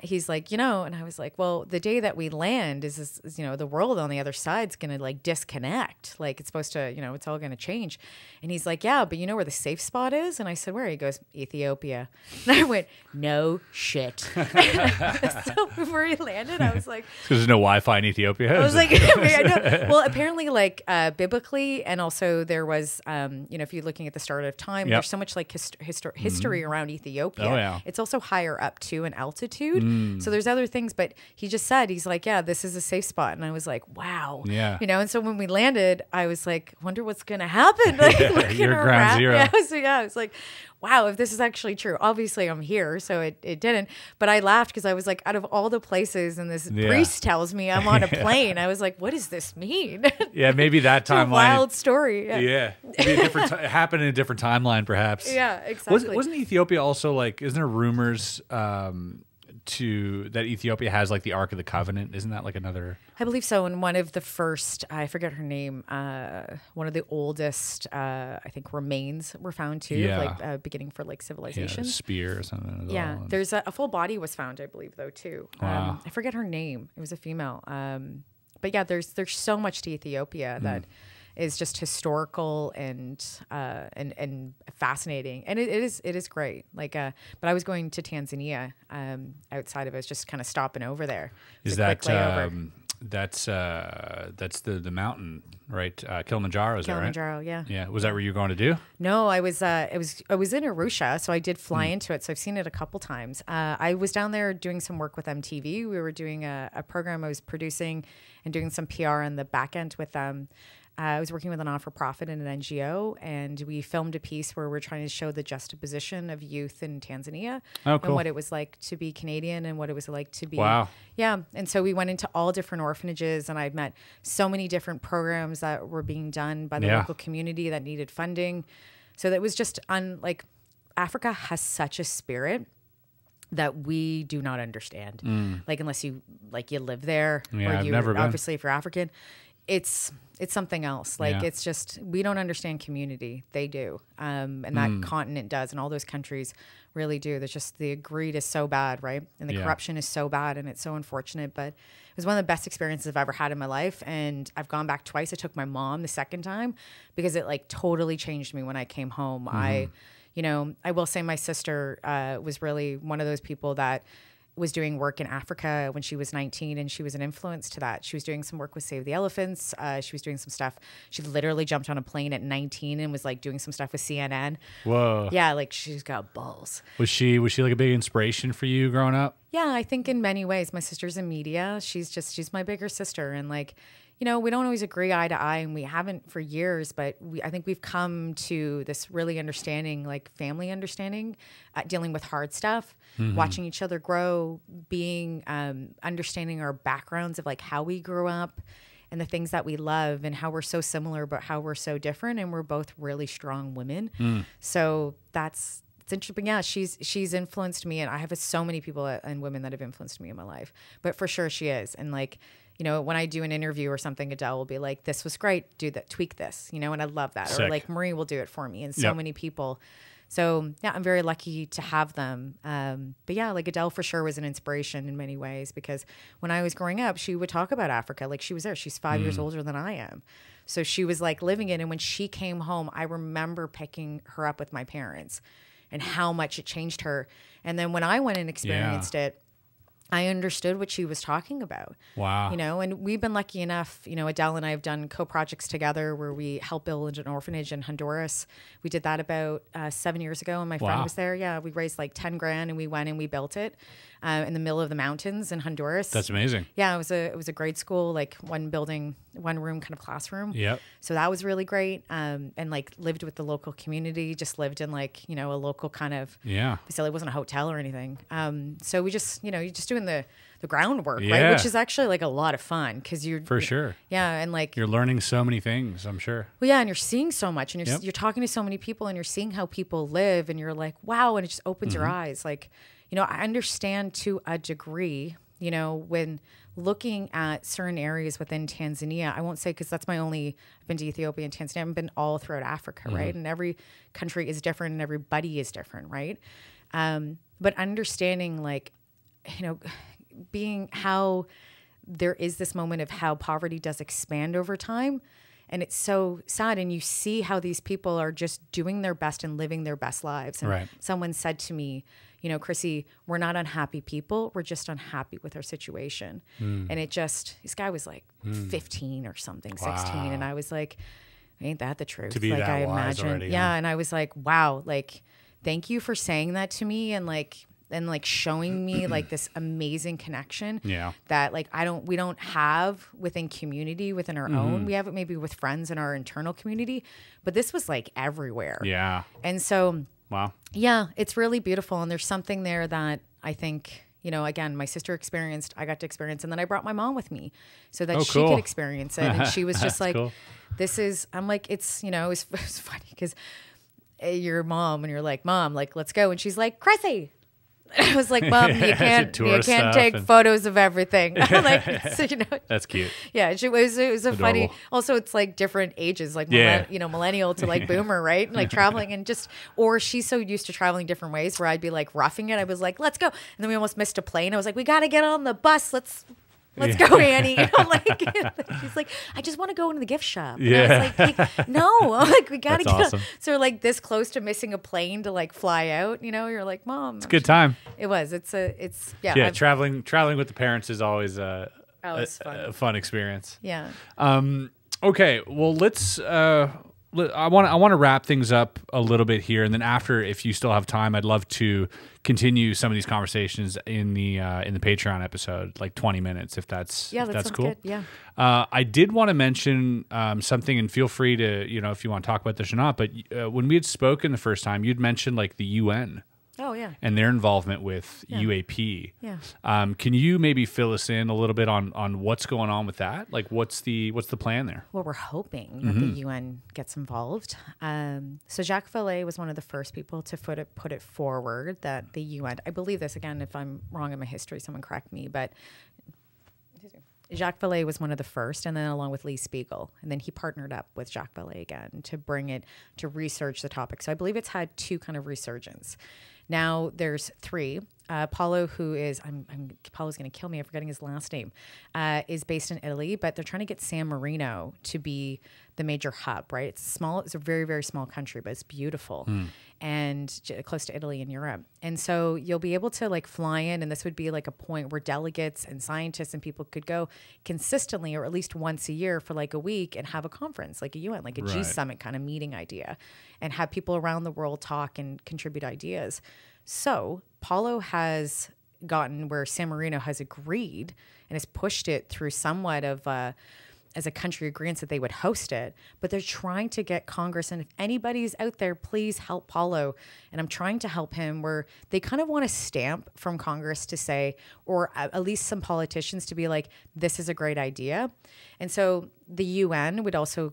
he's like, you know, and I was like, well, the day that we land is you know, the world on the other side's gonna like disconnect, like it's supposed to, you know, it's all gonna change. And he's like, yeah, but you know where the safe spot is? And I said, where? He goes, Ethiopia. And I went, no shit. So before he landed, I was like, Because there's no Wi-Fi in Ethiopia. I was like, I know. Well, apparently, like biblically, and also there was, you know, if you're looking at the start of time, there's so much like history around Ethiopia. Oh, yeah. It's also higher up too in altitude, so there's other things. But he just said, he's like, yeah, this is a safe spot, and I was like, wow, Yeah. you know. And so when we landed, I was like, wonder what's gonna happen. Like, looking you're ground around. zero. Yeah, I was like, wow, if this is actually true. Obviously, I'm here, so it didn't. But I laughed because I was like, out of all the places, and this priest tells me I'm on a plane. I was like, what does this mean? Yeah, maybe that It's a timeline. wild story. Yeah, maybe a different it happened in a different timeline, perhaps. Yeah, exactly. Wasn't Ethiopia also like? Isn't there rumors that Ethiopia has like the Ark of the Covenant? Isn't that like another? I believe so. And one of the first, I forget her name, one of the oldest, I think, remains were found too, like beginning for like civilization. Yeah, spear or something. As Yeah, well. there's a full body was found, I believe, though too. Wow. I forget her name. It was a female. But yeah, there's so much to Ethiopia that is just historical and fascinating, and it is great. Like, but I was going to Tanzania. Outside of it, I was just kind of stopping over there. It was Is a quick that layover. that's the mountain, right? Kilimanjaro, is that right? Kilimanjaro? Yeah. Yeah. Was that where you were going to do? No, I was in Arusha, so I did fly into it. So I've seen it a couple times. I was down there doing some work with MTV. We were doing a program I was producing and doing some PR on the back end with them. I was working with a not-for-profit and an NGO, and we filmed a piece where we're trying to show the juxtaposition of youth in Tanzania and what it was like to be Canadian and what it was like to be. Wow. Yeah. And so we went into all different orphanages, and I met so many different programs that were being done by the local community that needed funding. So that was just like Africa has such a spirit that we do not understand. Like, unless you live there, Yeah, or I've you never been. obviously if you're African, it's something else. Like, it's just, we don't understand community. They do. And that continent does. And all those countries really do. There's just, the greed is so bad, right? And the corruption is so bad, and it's so unfortunate. But it was one of the best experiences I've ever had in my life. And I've gone back twice. I took my mom the second time because it like totally changed me when I came home. I will say my sister was really one of those people that was doing work in Africa when she was 19, and she was an influence to that. She was doing some work with Save the Elephants. She was doing some stuff. She literally jumped on a plane at 19 and was like doing some stuff with CNN. Whoa. Yeah, like she's got balls. Was she like a big inspiration for you growing up? Yeah, I think in many ways. My sister's in media. She's my bigger sister, and like, you know, we don't always agree eye to eye, and we haven't for years, but I think we've come to this really understanding, like family understanding, dealing with hard stuff, watching each other grow, being, understanding our backgrounds of like how we grew up and the things that we love and how we're so similar, but how we're so different. And we're both really strong women. So it's interesting. But yeah, she's influenced me, and I have so many people and women that have influenced me in my life, but for sure she is. And like, you know, when I do an interview or something, Adele will be like, this was great, do that, tweak this, you know, and I love that. Sick. Or like Marie will do it for me, and so many people. So yeah, I'm very lucky to have them. But yeah, like Adele for sure was an inspiration in many ways, because when I was growing up, she would talk about Africa. Like, she was there. She's 5 years older than I am. So she was like living it. And when she came home, I remember picking her up with my parents. and how much it changed her. And then when I went and experienced it, I understood what she was talking about. Wow. You know, and we've been lucky enough, you know, Adele and I have done co-projects together where we helped build an orphanage in Honduras. We did that about 7 years ago, and my friend was there. Yeah, we raised like 10 grand and we went and we built it in the middle of the mountains in Honduras. That's amazing. Yeah, it was a grade school, like one building, one room kind of classroom. Yep. So that was really great. And like lived with the local community, just lived in like, you know, a local kind of facility. It wasn't a hotel or anything. So we just, you know, you're just doing the groundwork, right? Which is actually like a lot of fun because you're for sure. Yeah. And like you're learning so many things, I'm sure. Well, yeah. And you're seeing so much and you're talking to so many people and you're seeing how people live and you're like, wow. And it just opens your eyes. Like, you know, I understand to a degree, you know, when looking at certain areas within Tanzania, I won't say because that's my only, I've been to Ethiopia and Tanzania, I've been all throughout Africa, right? And every country is different and everybody is different, right? But understanding like, you know, being how there is this moment of how poverty does expand over time. And it's so sad. And you see how these people are just doing their best and living their best lives. And someone said to me, you know, Chrissy, we're not unhappy people. We're just unhappy with our situation. And it just, this guy was like 15 or something, 16. And I was like, ain't that the truth? To be like that I wise imagine. already, And I was like, wow, like, thank you for saying that to me. And like showing me like this amazing connection that like we don't have within community, within our own. We have it maybe with friends in our internal community, but this was like everywhere. Yeah. And so, wow. Yeah, it's really beautiful. And there's something there that I think, you know, again, my sister experienced, I got to experience, and then I brought my mom with me so that she could experience it. And she was just like, this is, I'm like, it's, you know, it's funny because your mom and you're like, Mom, like, let's go. And she's like, Chrissy. I was like, Mom, you can't take photos of everything. Like, so, you know, that's cute. Yeah, it was a funny. Also, it's like different ages, like you know, millennial to like boomer, right? Like traveling and just, or she's so used to traveling different ways where I'd be like roughing it. I was like, let's go, and then we almost missed a plane. I was like, we got to get on the bus. Let's go, Annie. You know, like she's like, I just want to go into the gift shop. And I was like, no, I'm like, we gotta get awesome. So we're like this close to missing a plane to like fly out. You know, you're like, Mom. It's a good time. It was. It's traveling with the parents is always a fun experience. Yeah. Okay. Well, let's. I want to wrap things up a little bit here, and then after, if you still have time, I'd love to continue some of these conversations in the Patreon episode, like 20 minutes, if that's cool. Good. Yeah. I did want to mention something, and feel free to, you know, if you want to talk about this or not. But when we had spoken the first time, you'd mentioned like the UN. Oh, yeah. And their involvement with UAP. Yeah. Can you maybe fill us in a little bit on what's going on with that? Like, what's the plan there? Well, we're hoping that the UN gets involved. So Jacques Vallée was one of the first people to put it forward that the UN, I believe this, again, if I'm wrong in my history, someone correct me, but Jacques Vallée was one of the first, and then along with Lee Spiegel. And then he partnered up with Jacques Vallée again to bring it, to research the topic. So I believe it's had two kind of resurgence. Now there's three. Paulo, who is, Paulo's going to kill me, I'm forgetting his last name, is based in Italy, but they're trying to get San Marino to be the major hub, right? It's a very, very small country, but it's beautiful and close to Italy and Europe. And so you'll be able to like fly in, and this would be like a point where delegates and scientists and people could go consistently, or at least once a year for like a week, and have a conference, like a UN, like a G Summit kind of meeting idea, and have people around the world talk and contribute ideas. So Paulo has gotten where San Marino has agreed and has pushed it through somewhat of as a country agreement that they would host it, but they're trying to get Congress. And if anybody's out there, please help Paulo. And I'm trying to help him, where they kind of want a stamp from Congress to say, or at least some politicians to be like, this is a great idea. And so the UN would also,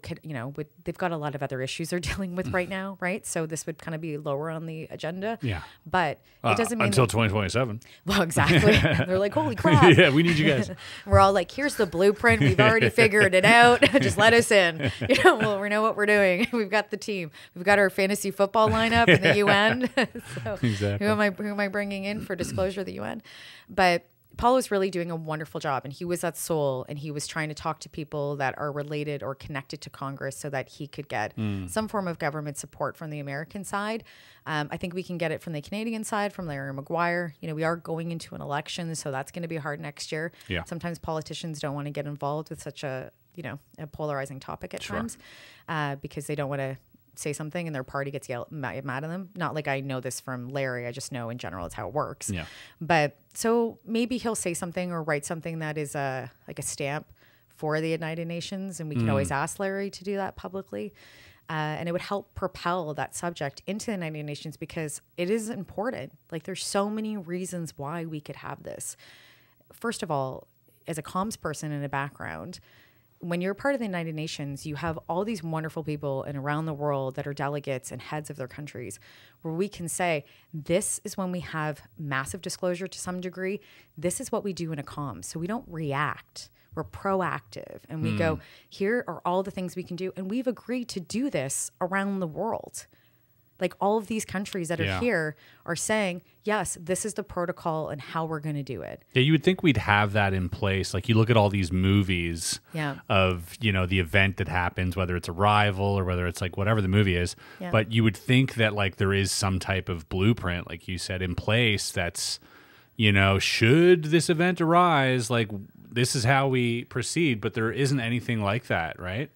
they've got a lot of other issues they're dealing with right now, right? So this would kind of be lower on the agenda. Yeah. But it doesn't mean until 2027. Well, exactly. They're like, holy crap. Yeah, we need you guys. We're all like, here's the blueprint. We've already figured it out. Just let us in. Well, we know what we're doing. We've got the team. We've got our fantasy football lineup in the UN. So exactly. Who am I bringing in for disclosure of the UN? But Paul was really doing a wonderful job, and he was that soul, and he was trying to talk to people that are related or connected to Congress so that he could get some form of government support from the American side. I think we can get it from the Canadian side, from Larry Maguire. You know, we are going into an election, so that's going to be hard next year. Yeah. Sometimes politicians don't want to get involved with such a, you know, a polarizing topic at times because they don't want to say something and their party gets mad at them. Not like I know this from Larry. I just know in general it's how it works. Yeah. But so maybe he'll say something or write something that is like a stamp for the United Nations, and we can always ask Larry to do that publicly. And it would help propel that subject into the United Nations because it is important. Like there's so many reasons why we could have this. First of all, as a comms person in a background, when you're part of the United Nations, you have all these wonderful people and around the world that are delegates and heads of their countries where we can say, this is when we have massive disclosure to some degree. This is what we do in a comm. So we don't react. We're proactive. And we go, here are all the things we can do. And we've agreed to do this around the world. Like all of these countries that are here are saying, yes, this is the protocol and how we're going to do it. Yeah, you would think we'd have that in place. Like you look at all these movies of, you know, the event that happens, whether it's Arrival or whether it's like whatever the movie is. Yeah. But you would think that like there is some type of blueprint, like you said, in place that's, you know, should this event arise, like this is how we proceed, but there isn't anything like that, right?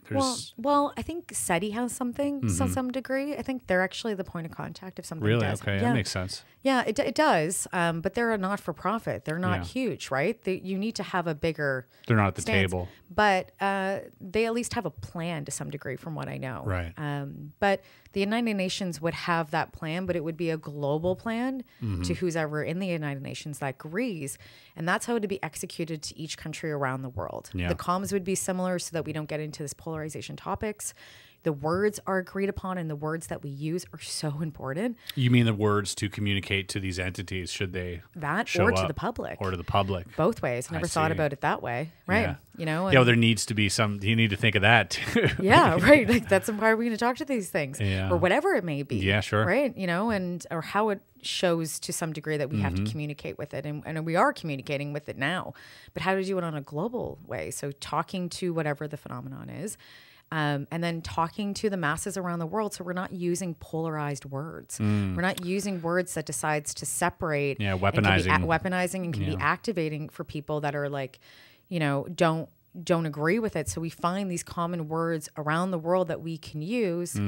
Well, I think SETI has something to some degree. I think they're actually the point of contact if something really does. Okay, that makes sense. Yeah, it does. But they're a not-for-profit. They're not huge, right? You need to have a bigger. They're not at the stance. table, but they at least have a plan to some degree, from what I know. Right. But the United Nations would have that plan, but it would be a global plan to who's ever in the United Nations that agrees, and that's how it would be executed to each country around the world. Yeah. The comms would be similar so that we don't get into this polarization topics. The words are agreed upon, and the words that we use are so important. You mean the words to communicate to these entities, should they show or to up? the public? Or to the public. Both ways. Never thought about it that way, right? Yeah. You know? Yeah, well, there needs to be some, you need to think of that too. Yeah, right. Like that's why are we going to talk to these things? Or whatever it may be. Yeah, sure. Right? You know, and or how it shows to some degree that we have to communicate with it. And we are communicating with it now. But how to do it on a global way? So talking to whatever the phenomenon is. And then talking to the masses around the world. So we're not using polarized words. We're not using words that decides to separate. Yeah, weaponizing. Weaponizing and can be activating for people that are like, you know, don't agree with it. So we find these common words around the world that we can use,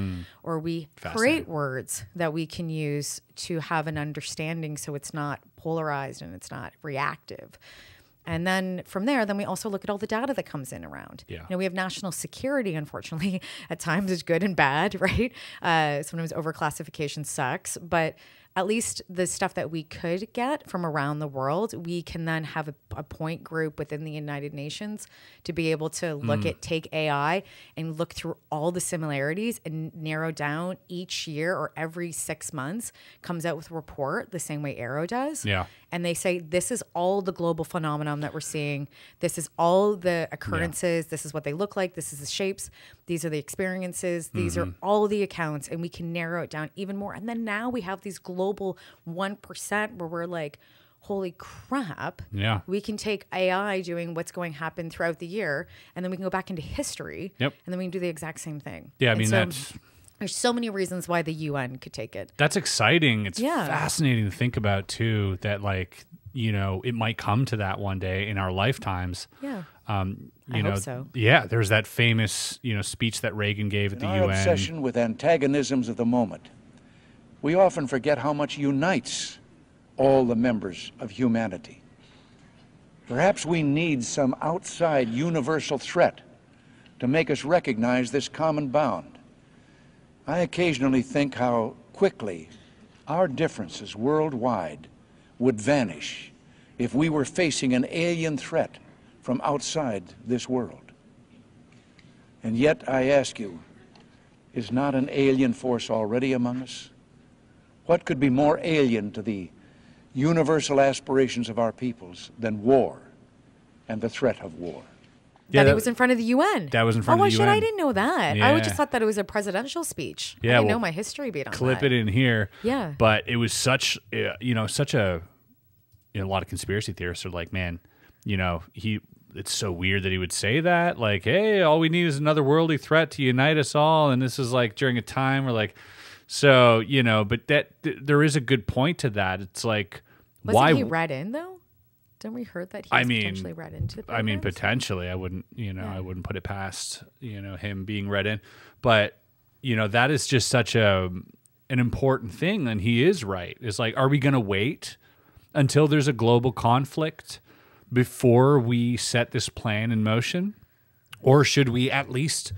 or we create words that we can use to have an understanding so it's not polarized and it's not reactive. And then from there, then we also look at all the data that comes in around. Yeah. You know, we have national security, unfortunately, at times is good and bad, right? Sometimes overclassification sucks, but at least the stuff that we could get from around the world, we can then have a point group within the United Nations to be able to look at, take AI and look through all the similarities and narrow down each year or every 6 months, comes out with a report the same way Arrow does. Yeah. And they say, this is all the global phenomenon that we're seeing. This is all the occurrences. Yeah. This is what they look like. This is the shapes. These are the experiences. These are all the accounts. And we can narrow it down even more. And then now we have these global 1% where we're like, holy crap. Yeah. We can take AI doing what's going to happen throughout the year. And then we can go back into history. Yep. And then we can do the exact same thing. Yeah, I mean, that's... There's so many reasons why the UN could take it. That's exciting. It's fascinating to think about too, that like, you know, it might come to that one day in our lifetimes. Yeah. I hope so. Yeah, there's that famous, you know, speech that Reagan gave at the UN. Our obsession with antagonisms of the moment, we often forget how much unites all the members of humanity. Perhaps we need some outside universal threat to make us recognize this common bound. I occasionally think how quickly our differences worldwide would vanish if we were facing an alien threat from outside this world. And yet, I ask you, is not an alien force already among us? What could be more alien to the universal aspirations of our peoples than war and the threat of war? Yeah, that it was in front of the UN. That was in front of the UN. Oh, I didn't know that. Yeah. I just thought that it was a presidential speech. Yeah, I didn't know my history beat on clip that. It in here. Yeah. But it was such, you know, such a a lot of conspiracy theorists are like, man, you know, it's so weird that he would say that. Like, hey, all we need is another worldly threat to unite us all. And this is like during a time where like, so, you know, but there is a good point to that. It's like, wasn't he read in though? Didn't we heard that he was potentially read into the programs? I mean, potentially. I wouldn't, you know, I wouldn't put it past, you know, him being read in. But, you know, that is just such an important thing. And he is right. It's like, are we going to wait until there's a global conflict before we set this plan in motion? Or should we at least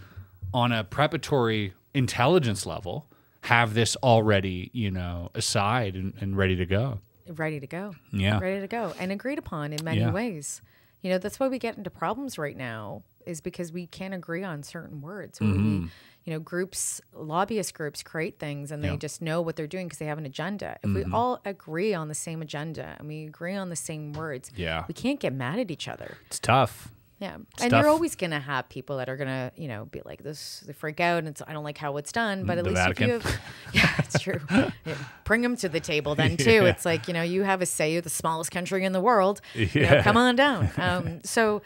on a preparatory intelligence level have this already, you know, aside and ready to go? Ready to go. Yeah. Ready to go. And agreed upon in many ways. You know, that's why we get into problems right now, is because we can't agree on certain words. Or we, you know, groups, lobbyist groups create things and they just know what they're doing because they have an agenda. If we all agree on the same agenda and we agree on the same words, we can't get mad at each other. It's tough. Yeah. And you're always going to have people that are going to, you know, be like this, they freak out and it's, I don't like how it's done. But at least Vatican. if you have, yeah, it's true. Yeah, bring them to the table then too. It's like, you know, you have a say, you're the smallest country in the world. You know, come on down. So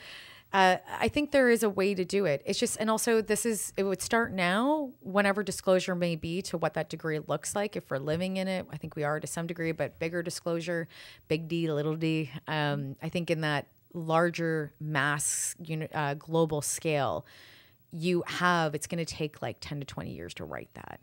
I think there is a way to do it. It's just, and also it would start now, whenever disclosure may be to what that degree looks like. If we're living in it, I think we are to some degree, but bigger disclosure, big D, little d. I think in that larger mass, global scale, it's going to take like 10 to 20 years to write that,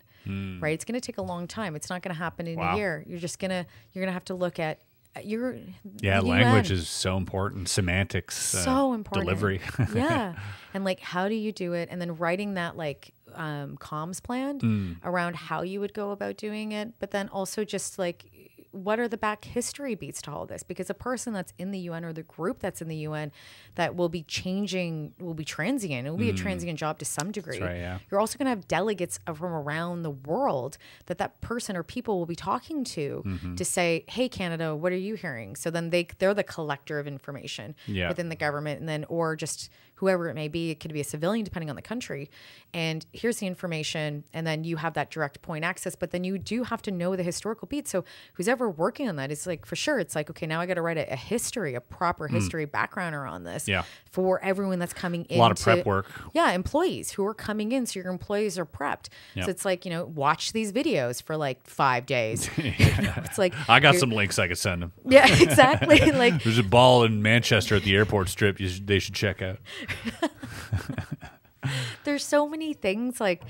right? It's going to take a long time. It's not going to happen in a year. You're going to have to look at language is so important. Semantics, so important. Delivery. Yeah. And like, how do you do it? And then writing that like comms plan around how you would go about doing it. But then also just like, what are the back history beats to all this? Because a person that's in the UN or the group that's in the UN that will be changing, will be transient. It will be a transient job to some degree. That's right, yeah. You're also going to have delegates from around the world that person or people will be talking to say, hey, Canada, what are you hearing? So then they're the collector of information within the government, and then, or just whoever it may be, it could be a civilian depending on the country. And here's the information. And then you have that direct point access, but then you do have to know the historical beats. So who's ever working on that is like, for sure, it's like, okay, now I got to write a history, a proper history backgrounder on this for everyone that's coming in. A lot of prep work. Yeah, employees who are coming in. So your employees are prepped. So it's like, you know, watch these videos for like 5 days. You know, it's like, I got some links I could send them. Yeah, exactly. Like, there's a ball in Manchester at the airport strip they should check out. There's so many things like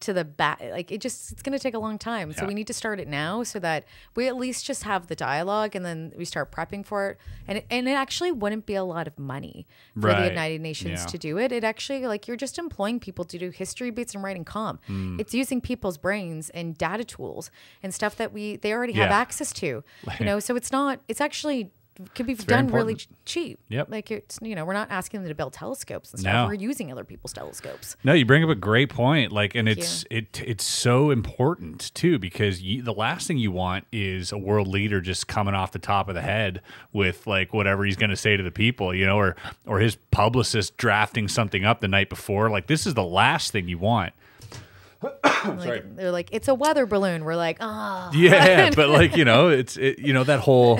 to the back, like it's going to take a long time. So we need to start it now so that we at least just have the dialogue and then we start prepping for it. And it actually wouldn't be a lot of money for the United Nations to do it. It actually, like, you're just employing people to do history beats and writing comm. It's using people's brains and data tools and stuff that they already have access to, you know, so it's actually could be done really cheap. Yep. Like, it's, you know, we're not asking them to build telescopes and stuff. No. We're using other people's telescopes. No, you bring up a great point. Like, and it's so important too, because the last thing you want is a world leader just coming off the top of the head with like whatever he's going to say to the people, you know, or his publicist drafting something up the night before. Like, this is the last thing you want. Like, they're like, it's a weather balloon. We're like, oh. Yeah, but like, you know, you know, that whole,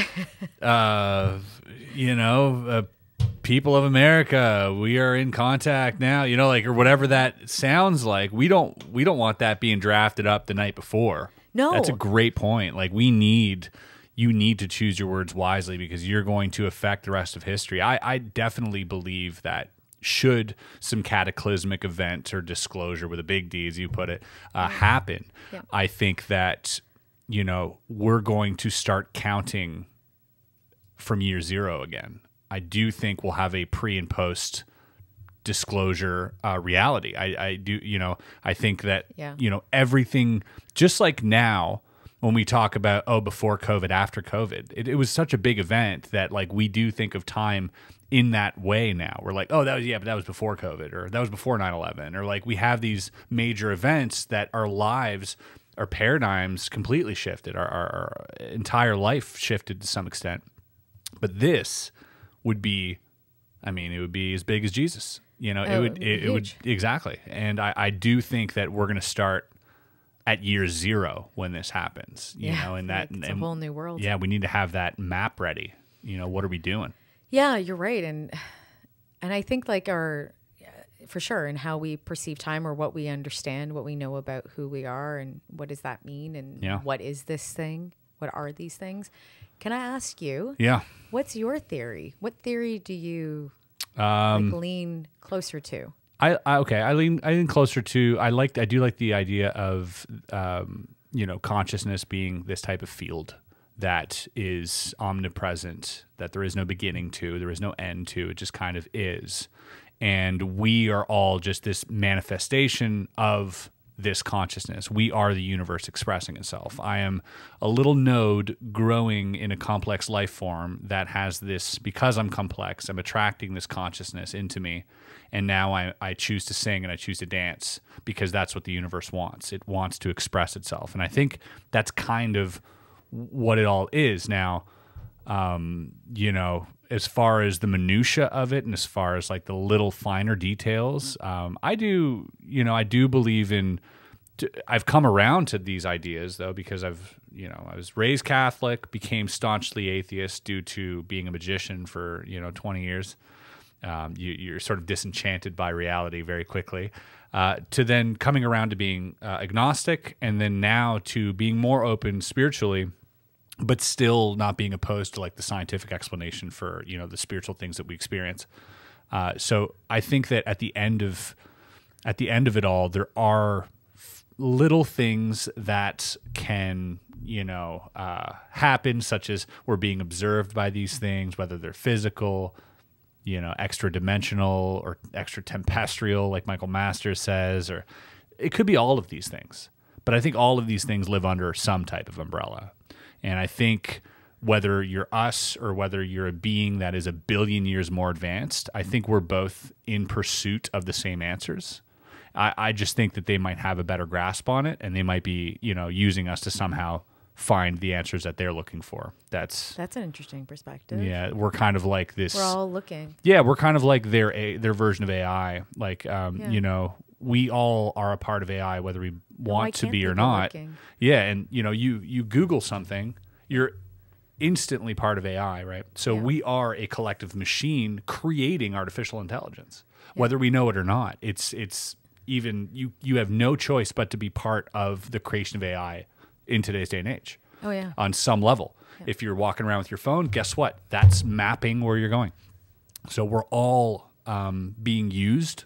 people of America, we are in contact now, you know, like, or whatever that sounds like. We don't want that being drafted up the night before. No. That's a great point. Like, you need to choose your words wisely because you're going to affect the rest of history. I definitely believe that should some cataclysmic event or disclosure with a big D, as you put it, happen, I think that, you know, we're going to start counting from year zero again. I do think we'll have a pre and post disclosure reality. I do, you know, I think that, you know, everything, just like now, when we talk about, before COVID, after COVID, it was such a big event that, like, we do think of time in that way now. We're like, but that was before COVID, or that was before 9/11, or like, we have these major events that our lives, our paradigms completely shifted, our entire life shifted to some extent. But this would be, I mean, it would be as big as Jesus. You know, it would exactly. And I do think that we're going to start at year zero when this happens, you know, and it's a whole new world. Yeah, we need to have that map ready. You know, what are we doing? Yeah, you're right. And I think like for sure, and how we perceive time, or what we understand, what we know about who we are, and what does that mean, and what is this thing? What are these things? Can I ask you? Yeah. What's your theory? What theory do you lean closer to? I lean closer to. I do like the idea of you know, consciousness being this type of field that is omnipresent, that there is no beginning to, there is no end to. It just kind of is. And we are all just this manifestation of this consciousness. We are the universe expressing itself. I am a little node growing in a complex life form that has this, because I'm complex, I'm attracting this consciousness into me. And now I choose to sing and I choose to dance because that's what the universe wants. It wants to express itself. And I think that's kind of what it all is now. You know, as far as the minutia of it, and as far as like the little finer details, I do believe in. I've come around to these ideas though, because I was raised Catholic, became staunchly atheist due to being a magician for 20 years. You're sort of disenchanted by reality very quickly. To then coming around to being agnostic, and then now to being more open spiritually, but still not being opposed to like the scientific explanation for the spiritual things that we experience. So I think that at the end of it all, there are little things that can happen, such as we're being observed by these things, whether they're physical, extra dimensional or extra tempestrial, like Michael Masters says, or it could be all of these things. But I think all of these things live under some type of umbrella. And I think whether you're us or whether you're a being that is a billion years more advanced, I think we're both in pursuit of the same answers. I just think that they might have a better grasp on it, and they might be, using us to somehow find the answers that they're looking for. That's an interesting perspective. Yeah, we're kind of like this. We're all looking. Yeah, we're kind of like their version of AI. Like, we all are a part of AI, whether we want to be or not. Yeah, and you Google something, you're instantly part of AI, right? So we are a collective machine creating artificial intelligence, whether we know it or not. It's even you have no choice but to be part of the creation of AI in today's day and age. Oh yeah. On some level. Yeah. If you're walking around with your phone, guess what? That's mapping where you're going. So we're all being used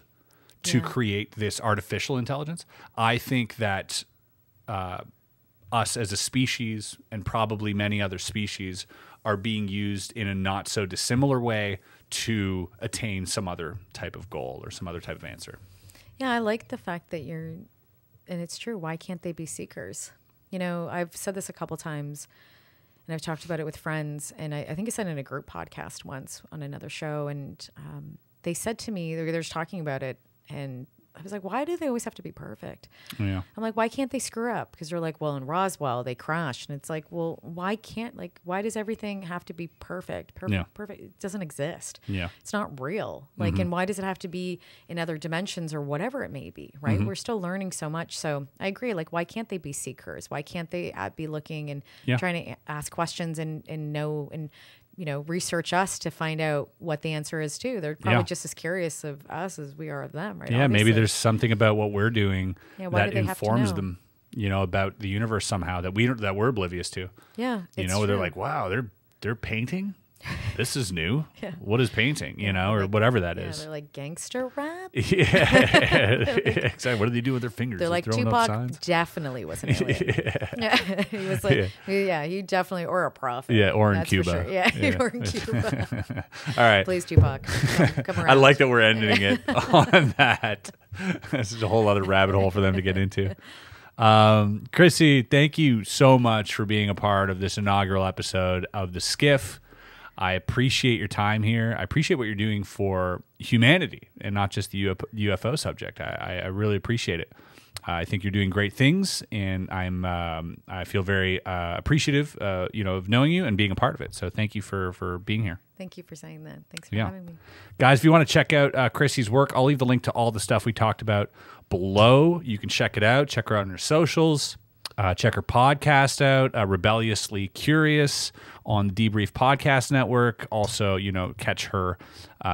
to create this artificial intelligence. I think that us as a species, and probably many other species, are being used in a not so dissimilar way to attain some other type of goal or some other type of answer. Yeah, I like the fact that and it's true, why can't they be seekers? I've said this a couple times, and I've talked about it with friends, and I think I said it in a group podcast once on another show, and they said to me, they're just talking about it, and I was like, why do they always have to be perfect? Yeah. I'm like, why can't they screw up? Because they're like, well, in Roswell, they crashed. And it's like, well, why does everything have to be perfect? Perfect. It doesn't exist. Yeah. It's not real. Like, and why does it have to be in other dimensions or whatever it may be, right? We're still learning so much. So I agree. Like, why can't they be seekers? Why can't they be looking and trying to ask questions and know and research us to find out what the answer is too. They're probably just as curious of us as we are of them, right? Yeah, obviously. Maybe there's something about what we're doing that informs them, about the universe somehow that we're oblivious to. Yeah, they're like, wow, they're painting. This is new. What is painting? Or whatever that is. They're like gangster rap. Exactly. What do they do with their fingers? They're like, Tupac definitely was an alien. He was like, he definitely, or a prophet. Yeah, or in Cuba. Sure. Yeah, or in Cuba. All right. Please, Tupac, come around. I like that we're ending it on that. This is a whole other rabbit hole for them to get into. Chrissy, thank you so much for being a part of this inaugural episode of the SCIF. I appreciate your time here. I appreciate what you're doing for humanity and not just the UFO subject. I really appreciate it. I think you're doing great things, and I feel very appreciative, of knowing you and being a part of it. So thank you for being here. Thank you for saying that. Thanks for having me. Guys, if you want to check out Chrissy's work, I'll leave the link to all the stuff we talked about below. You can check it out. Check her out on her socials. Check her podcast out, Rebelliously Curious on the Debrief Podcast Network. Also, catch her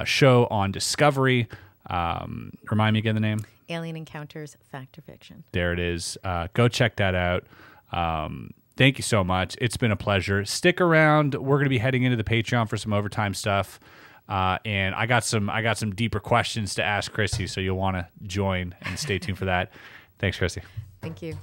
show on Discovery. Remind me again the name? Alien Encounters, Fact or Fiction. There it is. Go check that out. Thank you so much. It's been a pleasure. Stick around. We're going to be heading into the Patreon for some overtime stuff. And I got some deeper questions to ask Chrissy, so you'll want to join and stay tuned for that. Thanks, Chrissy. Thank you.